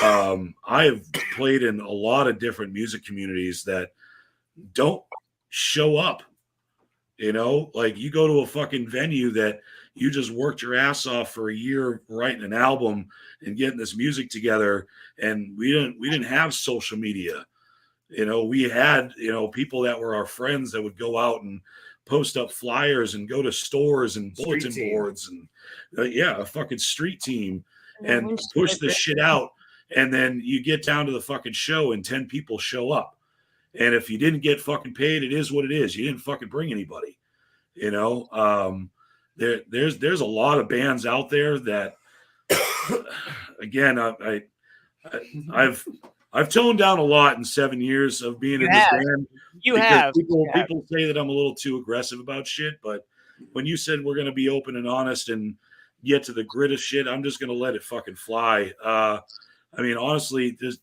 I have played in a lot of different music communities that don't show up. Like, you go to a fucking venue that you just worked your ass off for a year writing an album and getting this music together, and we didn't have social media. We had people that were our friends that would go out and post up flyers and go to stores and bulletin boards and a fucking street team and push the shit out. And then you get down to the fucking show and 10 people show up. And if you didn't get fucking paid, it is what it is. You didn't fucking bring anybody. There's a lot of bands out there that, again, I've toned down a lot in 7 years of being in this band. People say that I'm a little too aggressive about shit, but when you said we're going to be open and honest and get to the grit of shit, I'm just going to let it fucking fly. I mean, honestly, there's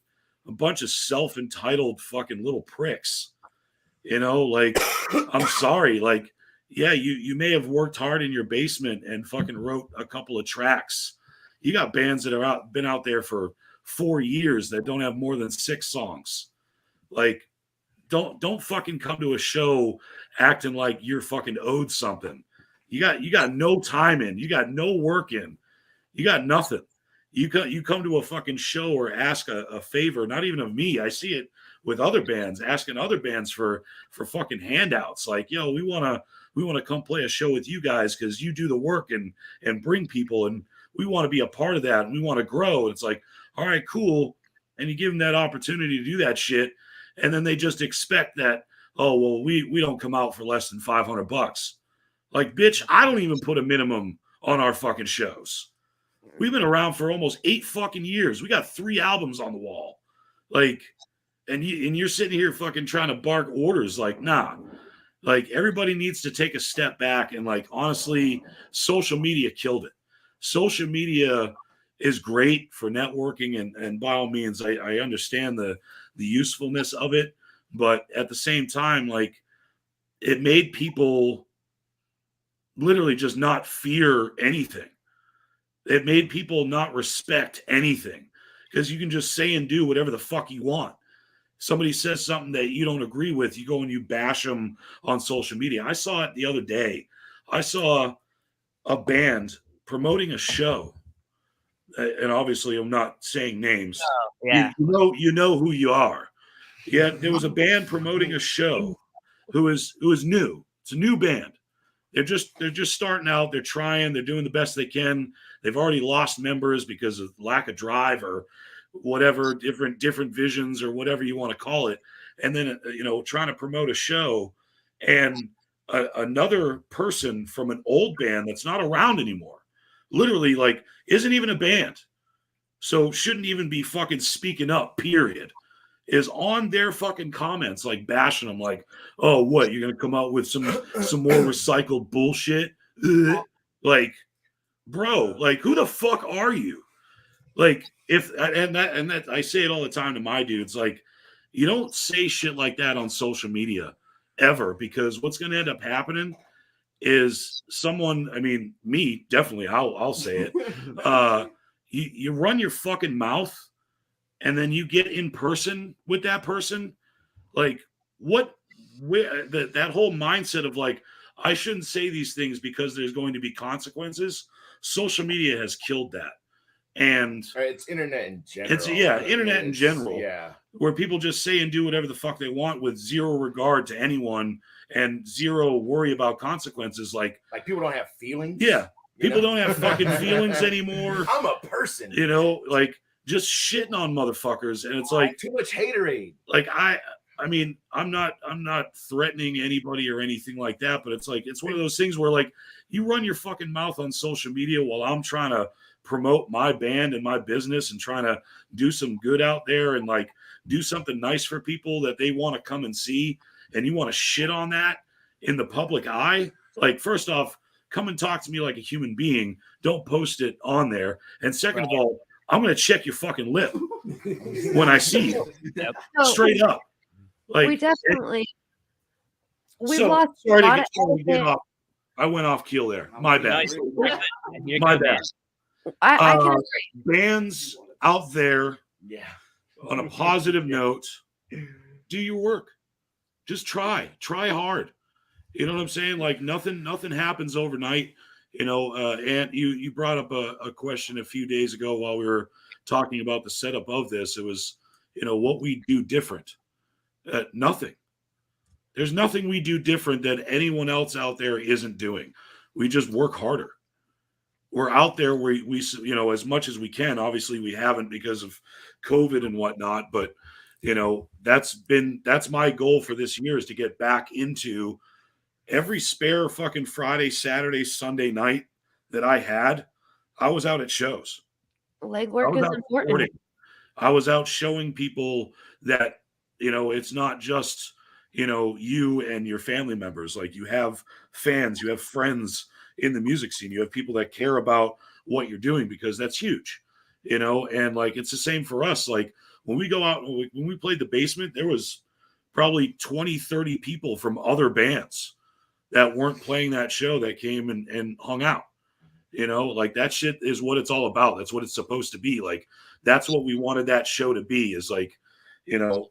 a bunch of self-entitled fucking little pricks. Like, I'm sorry. Like, yeah, you may have worked hard in your basement and fucking wrote a couple of tracks. You got bands that are been out there for 4 years that don't have more than 6 songs. Like, don't fucking come to a show acting like you're fucking owed something. You got no time in, you got no work in, you got nothing. You come to a fucking show or ask a favor, not even of me. I see it with other bands asking other bands for fucking handouts. Like, yo, we wanna come play a show with you guys because you do the work and bring people, and we want to be a part of that, and we want to grow. And it's like, all right, cool. And you give them that opportunity to do that shit, and then they just expect that, oh well, we don't come out for less than $500. Like, bitch, I don't even put a minimum on our fucking shows. We've been around for almost 8 fucking years. We got 3 albums on the wall. Like, and you're sitting here fucking trying to bark orders. Like, nah. Like, everybody needs to take a step back, and like, honestly, social media killed it. Social media is great for networking, and by all means, I understand the usefulness of it, but at the same time, like, it made people literally just not fear anything. It made people not respect anything because you can just say and do whatever the fuck you want. Somebody says something that you don't agree with, you go and you bash them on social media. I saw it the other day. I saw a band promoting a show, and obviously I'm not saying names. Oh, yeah. You know who you are. Yeah, there was a band promoting a show who is new. It's a new band. They're just starting out. They're trying. They're doing the best they can. They've already lost members because of lack of drive or whatever, different visions or whatever you want to call it. And then, trying to promote a show, and another person from an old band that's not around anymore, literally, like, isn't even a band, so shouldn't even be fucking speaking up, period, is on their fucking comments, like, bashing them, like, oh, what, you're gonna come out with some more recycled bullshit? Ugh. Like, bro, like, who the fuck are you? Like, that I say it all the time to my dudes, like, you don't say shit like that on social media ever, because what's gonna end up happening is someone, I mean, me, definitely, I'll say it. You run your fucking mouth, and then you get in person with that person, like, that whole mindset of like, I shouldn't say these things because there's going to be consequences. Social media has killed that. And it's internet in general. Internet in general. Yeah. Where people just say and do whatever the fuck they want with zero regard to anyone and zero worry about consequences. Like people don't have feelings. Yeah. People don't have fucking feelings anymore. I'm a person. Like, just shitting on motherfuckers. And it's like too much haterade. Like, I mean, I'm not threatening anybody or anything like that, but it's like, it's one of those things where, like, you run your fucking mouth on social media while I'm trying to promote my band and my business and trying to do some good out there and, like, do something nice for people that they want to come and see, and you want to shit on that in the public eye. Like, first off, come and talk to me like a human being. Don't post it on there. And second of all, I'm going to check your fucking lip when I see you. Yep. Straight up. Like, we definitely we've lost sorry a lot to get off. I went off keel there. My bad. My bad. I can agree. Bands out there, on a positive note, do your work. Just try hard. You know what I'm saying? Like, nothing happens overnight. And you brought up a question a few days ago while we were talking about the setup of this. It was, what we do different. Nothing. There's nothing we do different that anyone else out there isn't doing. We just work harder. We're out there where we as much as we can. Obviously, we haven't because of COVID and whatnot, but that's my goal for this year, is to get back into every spare fucking Friday, Saturday, Sunday night that I had. I was out at shows. Legwork is important. Recording. I was out showing people that, it's not just, you and your family members. Like, you have fans, you have friends in the music scene, you have people that care about what you're doing, because that's huge, and like, it's the same for us. Like, when we go out, when we played the Basement, there was probably 20, 30 people from other bands that weren't playing that show that came and hung out. Like, that shit is what it's all about. That's what it's supposed to be. Like, that's what we wanted that show to be, is like,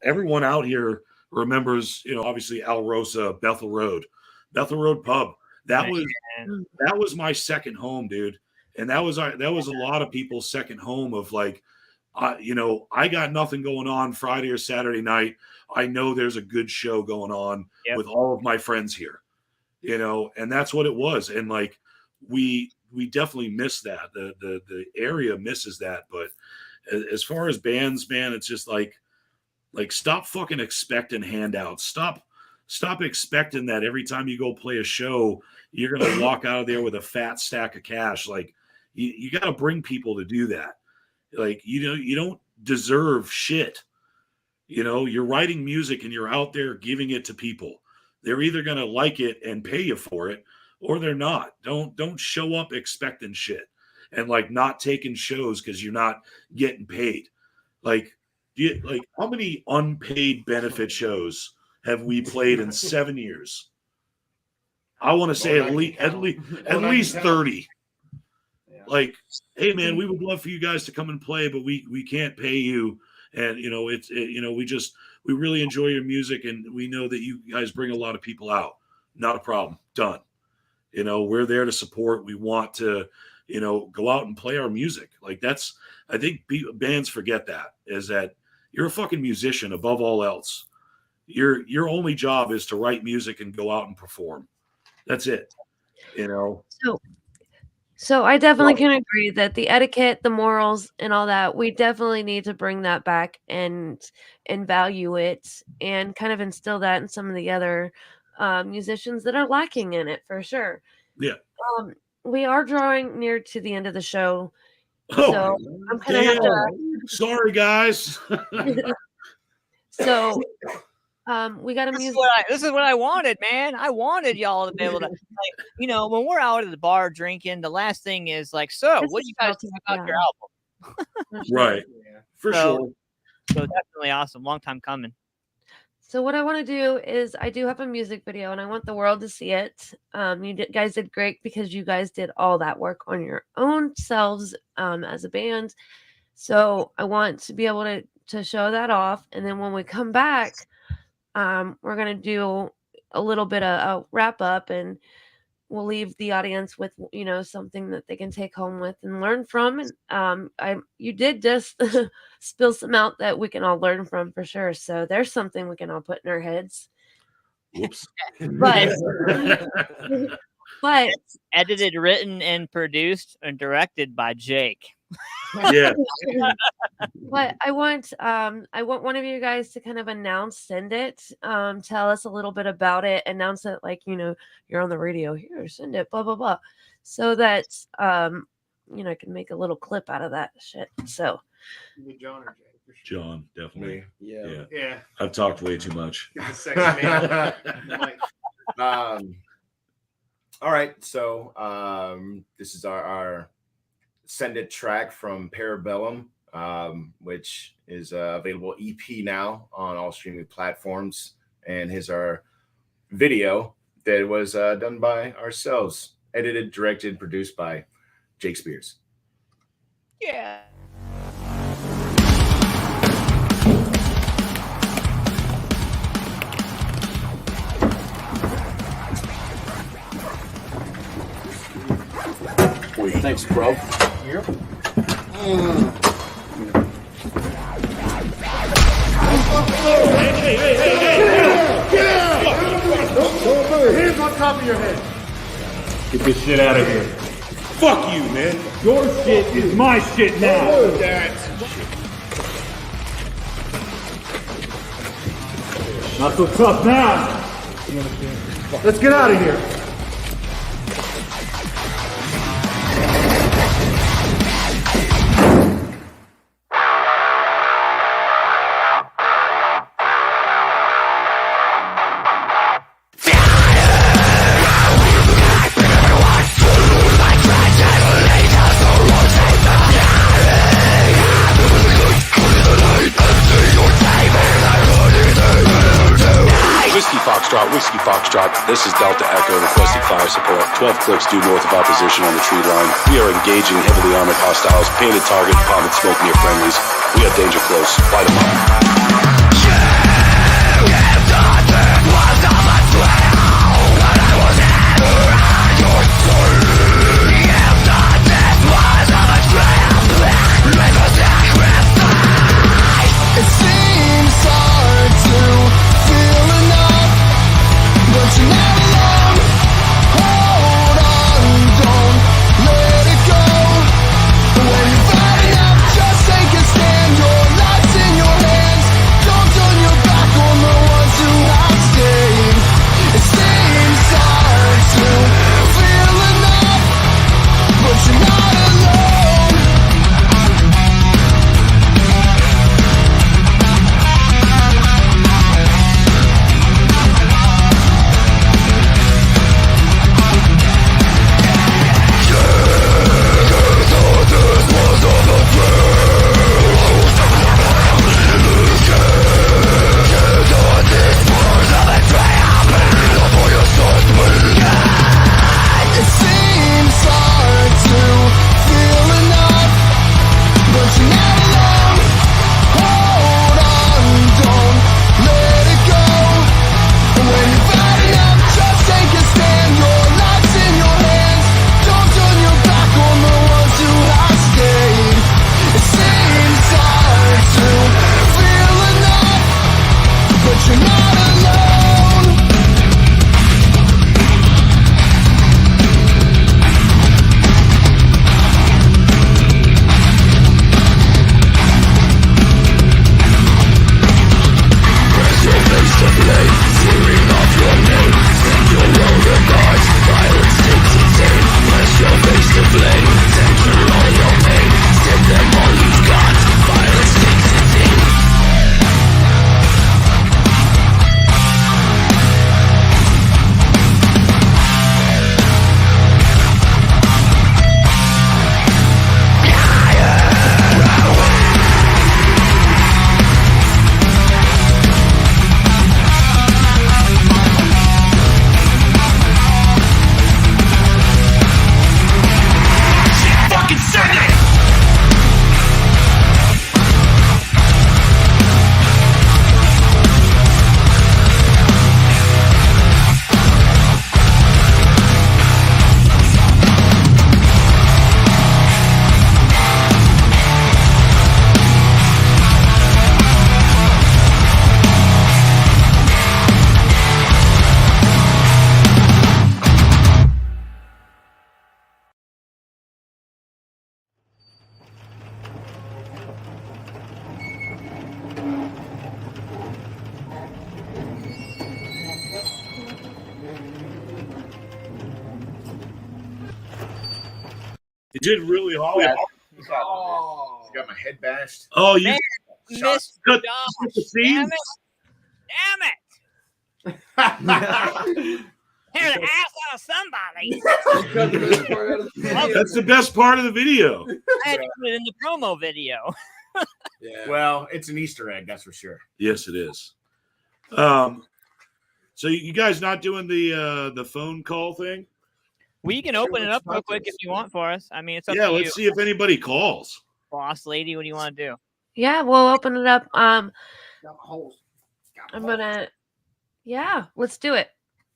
everyone out here remembers, obviously Al Rosa, Bethel Road Pub. That was my second home, dude. And that was a lot of people's second home of like, I got nothing going on Friday or Saturday night. I know there's a good show going on with all of my friends here, and that's what it was. And like, we definitely miss that. The area misses that. But as far as bands, man, it's just like stop fucking expecting handouts. Stop expecting that every time you go play a show, you're going to walk out of there with a fat stack of cash. Like you got to bring people to do that. Like, you don't deserve shit. You're writing music and you're out there giving it to people. They're either going to like it and pay you for it, or they're not. Don't show up expecting shit and like not taking shows because you're not getting paid. Like, how many unpaid benefit shows have we played in 7 years? I want to say at least 30. Like, hey man, we would love for you guys to come and play, but we can't pay you. And we really enjoy your music, and we know that you guys bring a lot of people out. Not a problem. Done. We're there to support. We want to, go out and play our music. Like I think bands forget that, is that you're a fucking musician above all else. Your only job is to write music and go out and perform. That's it. So I definitely can agree that the etiquette, the morals, and all that, we definitely need to bring that back and value it and kind of instill that in some of the other musicians that are lacking in it, for sure. Yeah. We are drawing near to the end of the show. So I'm kind of sorry, guys. So we got a music. This is what I wanted, man. I wanted y'all to be able to, like, when we're out at the bar drinking, the last thing is like, so what do you guys think about your album? Right. For sure. So definitely awesome. Long time coming. So what I want to do is I do have a music video and I want the world to see it. You guys did great because you guys did all that work on your own selves as a band. So I want to be able to show that off. And then when we come back, we're going to do a little bit of a wrap up, and we'll leave the audience with, something that they can take home with and learn from. And you did just spill some out that we can all learn from, for sure. So there's something we can all put in our heads. Whoops. But It's edited, written, and produced and directed by Jake. Yeah. But I want one of you guys to kind of send it, tell us a little bit about it, announce it like, you're on the radio here, send it, blah, blah, blah. So that, I can make a little clip out of that shit. So. John or Jake? For sure. John, definitely. Yeah. I've talked way too much. Get the sexy man. All right. So this is our Send It track from Parabellum, which is available EP now on all streaming platforms. And here's our video that was done by ourselves, edited, directed, produced by Jake Spears. Yeah. Thanks, bro. Yep. Hands on top of your head. Get this shit out of here. Fuck you, man. Your shit is my shit now. Not so tough now. Let's get out of here. Whiskey Foxtrot, this is Delta Echo requesting fire support. 12 clicks due north of opposition on the tree line. We are engaging heavily armored hostiles, painted target, common smoke near friendlies. We are danger close. Light them up. It did really hard. Yeah. I got my head bashed. Oh, you Man, missed cut Josh. the scene? Damn it! Tear the ass out of somebody. That's the best part of the video. I had to put it in the promo video. Yeah. Well, it's an Easter egg, that's for sure. Yes, it is. So you guys not doing the phone call thing? We can open it up real quick if you want for us. I mean, it's up to you. Let's see if anybody calls. Boss lady, what do you want to do? Yeah, we'll open it up. I'm gonna. Yeah, let's do it.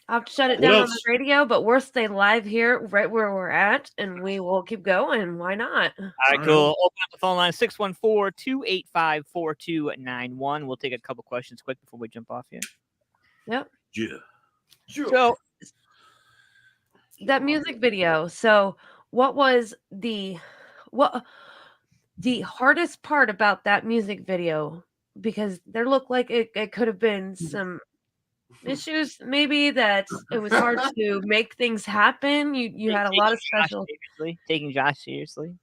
I'll have to shut it down on the radio, but we'll stay live here right where we're at, and we will keep going. Why not? All right, cool. Open up the phone line, 614-285-4291. We'll take a couple questions quick before we jump off here. Yep. Yeah. So that music video. So what was the hardest part about that music video? Because there looked like it could have been some issues, maybe that it was hard to make things happen. You had a lot of special taking Josh seriously.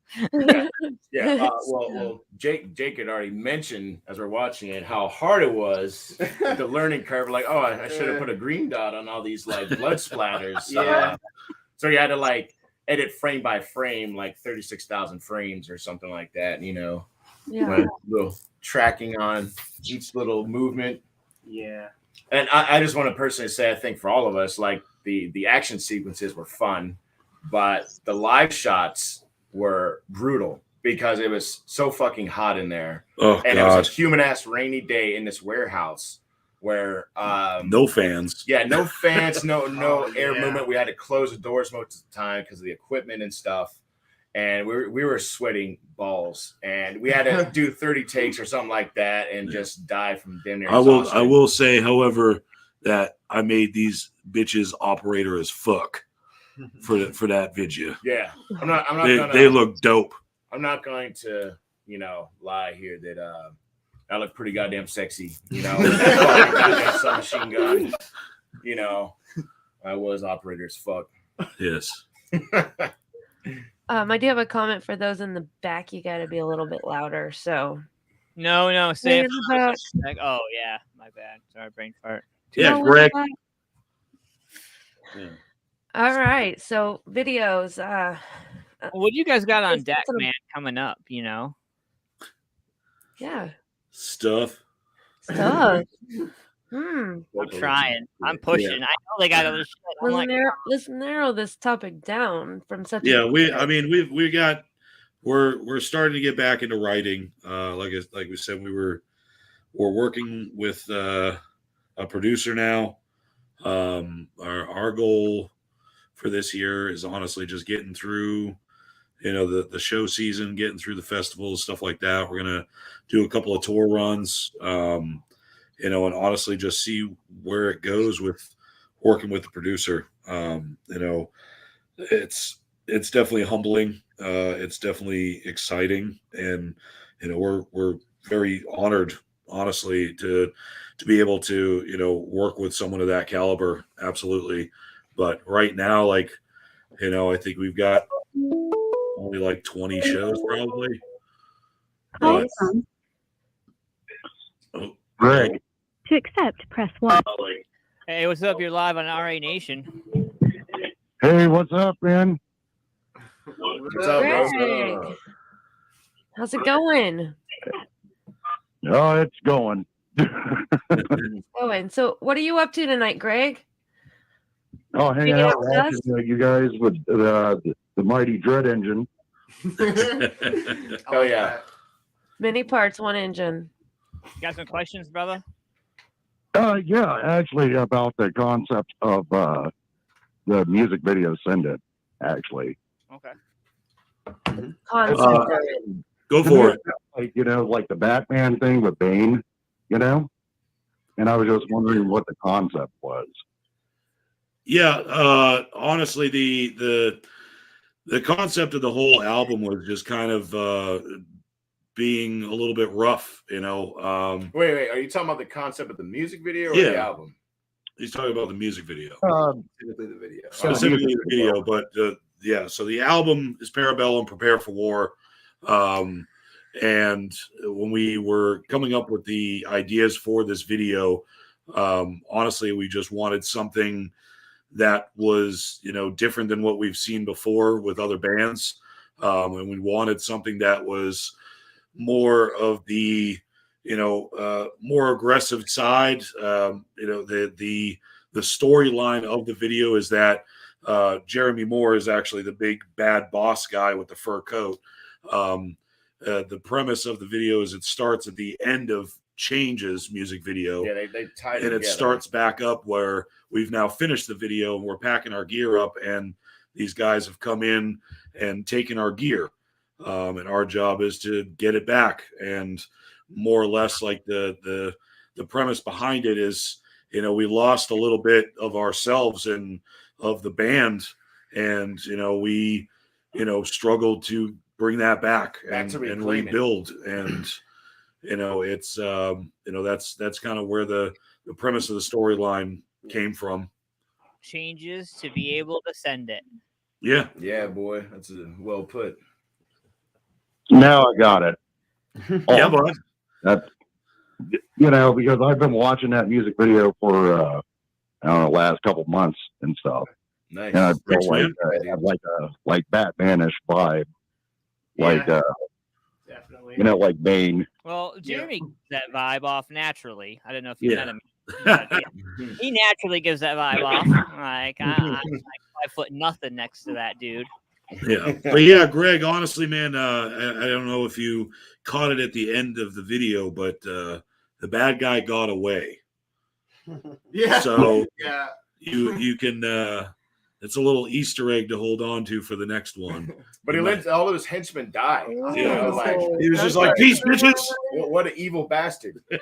Yeah. Well, Jake had already mentioned as we're watching it how hard it was, the learning curve. Like, oh, I should have put a green dot on all these like blood splatters. Yeah. So you had to like edit frame by frame, like 36,000 frames or something like that. You know, yeah, little tracking on each little movement. Yeah. And I just want to personally say, I think for all of us, like the action sequences were fun, but the live shots were brutal because it was so fucking hot in there. Oh, and God. It was a human ass rainy day in this warehouse where no fans. Yeah, no fans, no air movement. We had to close the doors most of the time because of the equipment and stuff. And we were sweating balls, and we had to do 30 takes or something like that, and just die from dinner. I will say, however, that I made these bitches operator as fuck for that video. Yeah, I'm not They look dope. I'm not going to lie here that I look pretty goddamn sexy. With that goddamn submachine gun. I was operator as fuck. Yes. I do have a comment for those in the back. You got to be a little bit louder. So no, say it. Like, oh yeah, my bad. Sorry, brain fart. Yeah, Greg. Yeah. All right, so videos. What do you guys got on deck, man? Coming up, Yeah. Stuff. I'm trying. I'm pushing. Yeah. I know they got other shit. Let's narrow this topic down from such. Yeah, we're starting to get back into writing. Like we said, we're working with a producer now. Our goal for this year is honestly just getting through, the show season, getting through the festivals, stuff like that. We're gonna do a couple of tour runs. And honestly just see where it goes with working with the producer. It's definitely humbling. It's definitely exciting. And, we're very honored, honestly, to be able to, work with someone of that caliber. Absolutely. But right now, I think we've got only like 20 shows probably. But, Greg. To accept, press 1. Hey, what's up? You're live on RA Nation. Hey, what's up, man? What's up, bro? How's it going? Oh, it's going. So, what are you up to tonight, Greg? Oh, hanging out watching you guys with the mighty Dread Engine. Oh, yeah. Many parts, one engine. You got some questions, brother? Yeah, actually about the concept of the music video Send It, actually. Okay. Concept. Go for it. Like, like the Batman thing with Bane, and I was just wondering what the concept was. Yeah, honestly, the concept of the whole album was just kind of being a little bit rough, Wait, are you talking about the concept of the music video or the album? He's talking about the music video. Specifically the video. Specifically the video, but So the album is Parabellum, Prepare for War. And when we were coming up with the ideas for this video, honestly, we just wanted something that was, different than what we've seen before with other bands. And we wanted something that was more of the, more aggressive side. The storyline of the video is that Jeremy Moore is actually the big bad boss guy with the fur coat. The premise of the video is it starts at the end of Change's music video. Yeah, they tie it and together. It starts back up where we've now finished the video and we're packing our gear up, and these guys have come in and taken our gear. And our job is to get it back. And more or less, like the premise behind it is, we lost a little bit of ourselves and of the band, and we struggled to bring that back and rebuild. And it's that's kind of where the premise of the storyline came from. Changes to be able to send it. Yeah, boy, that's well put. Now I got it. Yeah, bud. That, because I've been watching that music video for I don't know, last couple months and stuff. Nice. And I feel Thanks, like man. I have like Batmanish vibe, Definitely. like Bane. Well, Jeremy gives that vibe off naturally. I don't know if you Yeah. met him. But he naturally gives that vibe off. Like I 5 foot nothing next to that dude. Yeah, but yeah, Greg, honestly, man, I don't know if you caught it at the end of the video, but the bad guy got away. Yeah. So yeah. you can it's a little Easter egg to hold on to for the next one. But he let all of his henchmen die. Yeah. He was just like, peace, bitches. What an evil bastard. So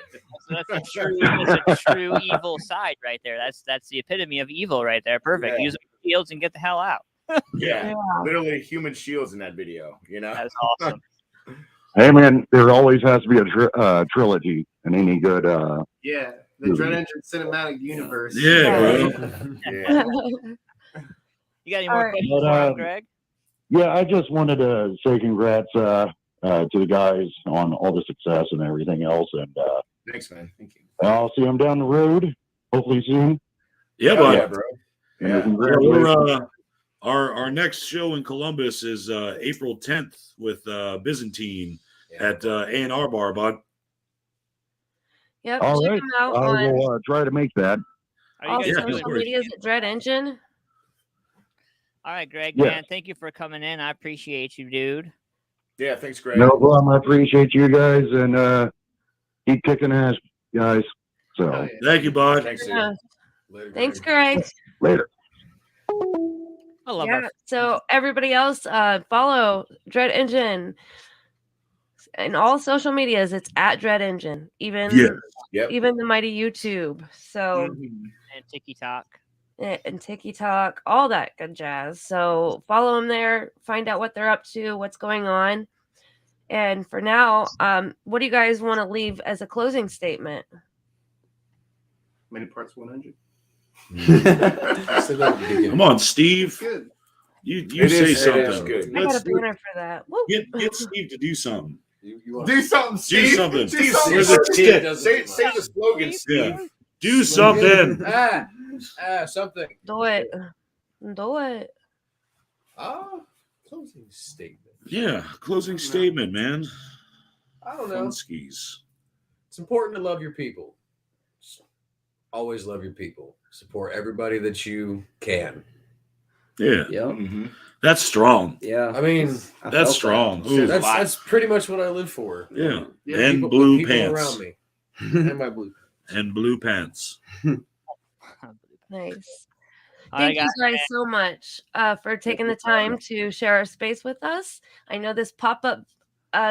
that's a true evil side right there. That's the epitome of evil right there. Perfect. Yeah. Use the shields and get the hell out. Yeah. Literally human shields in that video, That's awesome. Hey man, there always has to be a trilogy in any good. Yeah, the Dread Engine cinematic universe. Yeah, bro. Yeah. You got any more All right. questions for him, Greg? Yeah, I just wanted to say congrats to the guys on all the success and everything else, and Thanks, man. Thank you. I'll see them down the road, hopefully soon. Yeah, Hell bud. yeah, bro. And Yeah. congratulations. Our next show in Columbus is April 10th with Byzantine at A&R Bar, bud. Yep, All check right, them out I on will try to make that. Are all you guys social medias at Dread Engine. All right, Greg, Yeah. man, thank you for coming in. I appreciate you, dude. Yeah, thanks, Greg. No problem. I appreciate you guys, and keep kicking ass, guys. So Oh, yeah. Thank you, bud. Thanks, dude. Yeah. Later, Thanks, Greg. Greg. later. I love Yeah. So everybody else, follow Dread Engine and all social medias. It's at Dread Engine, even Yep. even the mighty YouTube. So and TikTok. and TikTok, all that good jazz. So follow them there, find out what they're up to, what's going on. And for now, what do you guys want to leave as a closing statement? Many parts 100. Come on, Steve. Good. You It say is something. good. I got a banner for that. Woo. Get Steve to do something. You want Do something, Steve. something. Do Steve, something. Where's the stick? Say the slogan, Steve. Yeah. Do something. something. Do it. Do it. Closing statement. Yeah, closing statement, man. I don't know. Skis. It's important to love your people. Always love your people. Support everybody that you can. Yeah, Yep. Mm-hmm. that's strong. Yeah. I mean, I That's felt strong. Ooh, that's pretty much what I live for. yeah. Yeah, And People- blue people pants. around me. And my blue pants. And blue pants. Nice. All Thank right, you guys so much for taking the time to share our space with us. I know this pop-up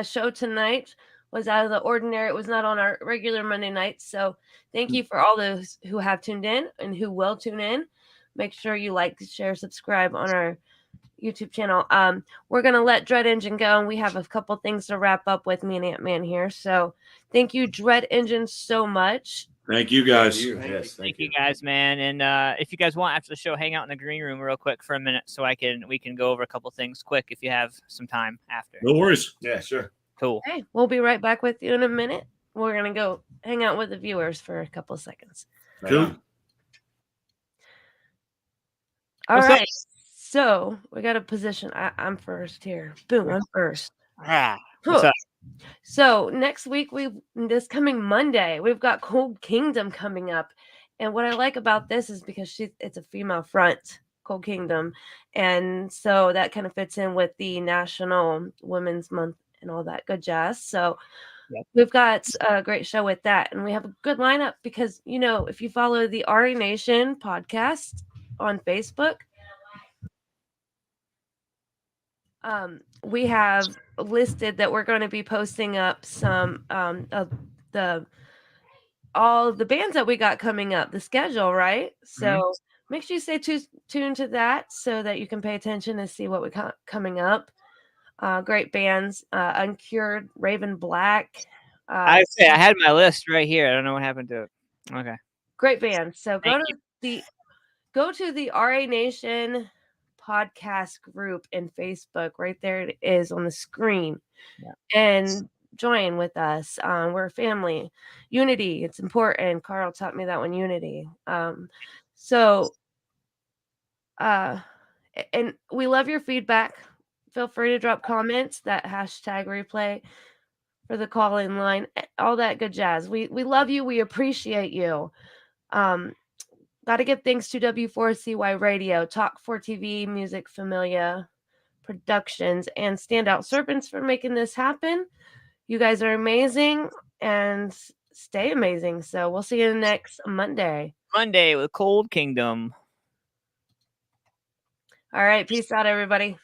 show tonight was out of the ordinary. It was not on our regular Monday nights. So thank you for all those who have tuned in and who will tune in. Make sure you like, share, subscribe on our YouTube channel. We're going to let Dread Engine go, and we have a couple things to wrap up with me and Antman here. So thank you, Dread Engine, so much Thank you guys. Yes, Thank you guys, man. And if you guys want after the show, hang out in the green room real quick for a minute so we can go over a couple things quick if you have some time after. No worries. Yeah, sure. Cool. Okay, we'll be right back with you in a minute. We're gonna go hang out with the viewers for a couple of seconds. Cool. All right. So we got a position. I'm first here. Boom, I'm first. What's up? So next week, this coming Monday, we've got Cold Kingdom coming up. And what I like about this is because it's a female front, Cold Kingdom. And so that kind of fits in with the National Women's Month and all that good jazz. So we've got a great show with that. And we have a good lineup because, if you follow the RE Nation podcast on Facebook, we have listed that we're going to be posting up some of all the bands that we got coming up, the schedule, right? So make sure you stay tuned to that so that you can pay attention and see what we got coming up. Great bands, Uncured, Raven Black. I had my list right here. I don't know what happened to it. Okay. Great bands. So go to the RA Nation podcast group in Facebook. Right there it is on the screen. Yeah. And join with us. We're a family. Unity, it's important. Carl taught me that one, unity. And we love your feedback. Feel free to drop comments, that hashtag replay for the call-in line, all that good jazz. We love you. We appreciate you. Got to give thanks to W4CY Radio, Talk 4 TV, Music Familia Productions, and Standout Serpents for making this happen. You guys are amazing and stay amazing. So we'll see you next Monday. Monday with Cold Kingdom. All right. Peace out, everybody.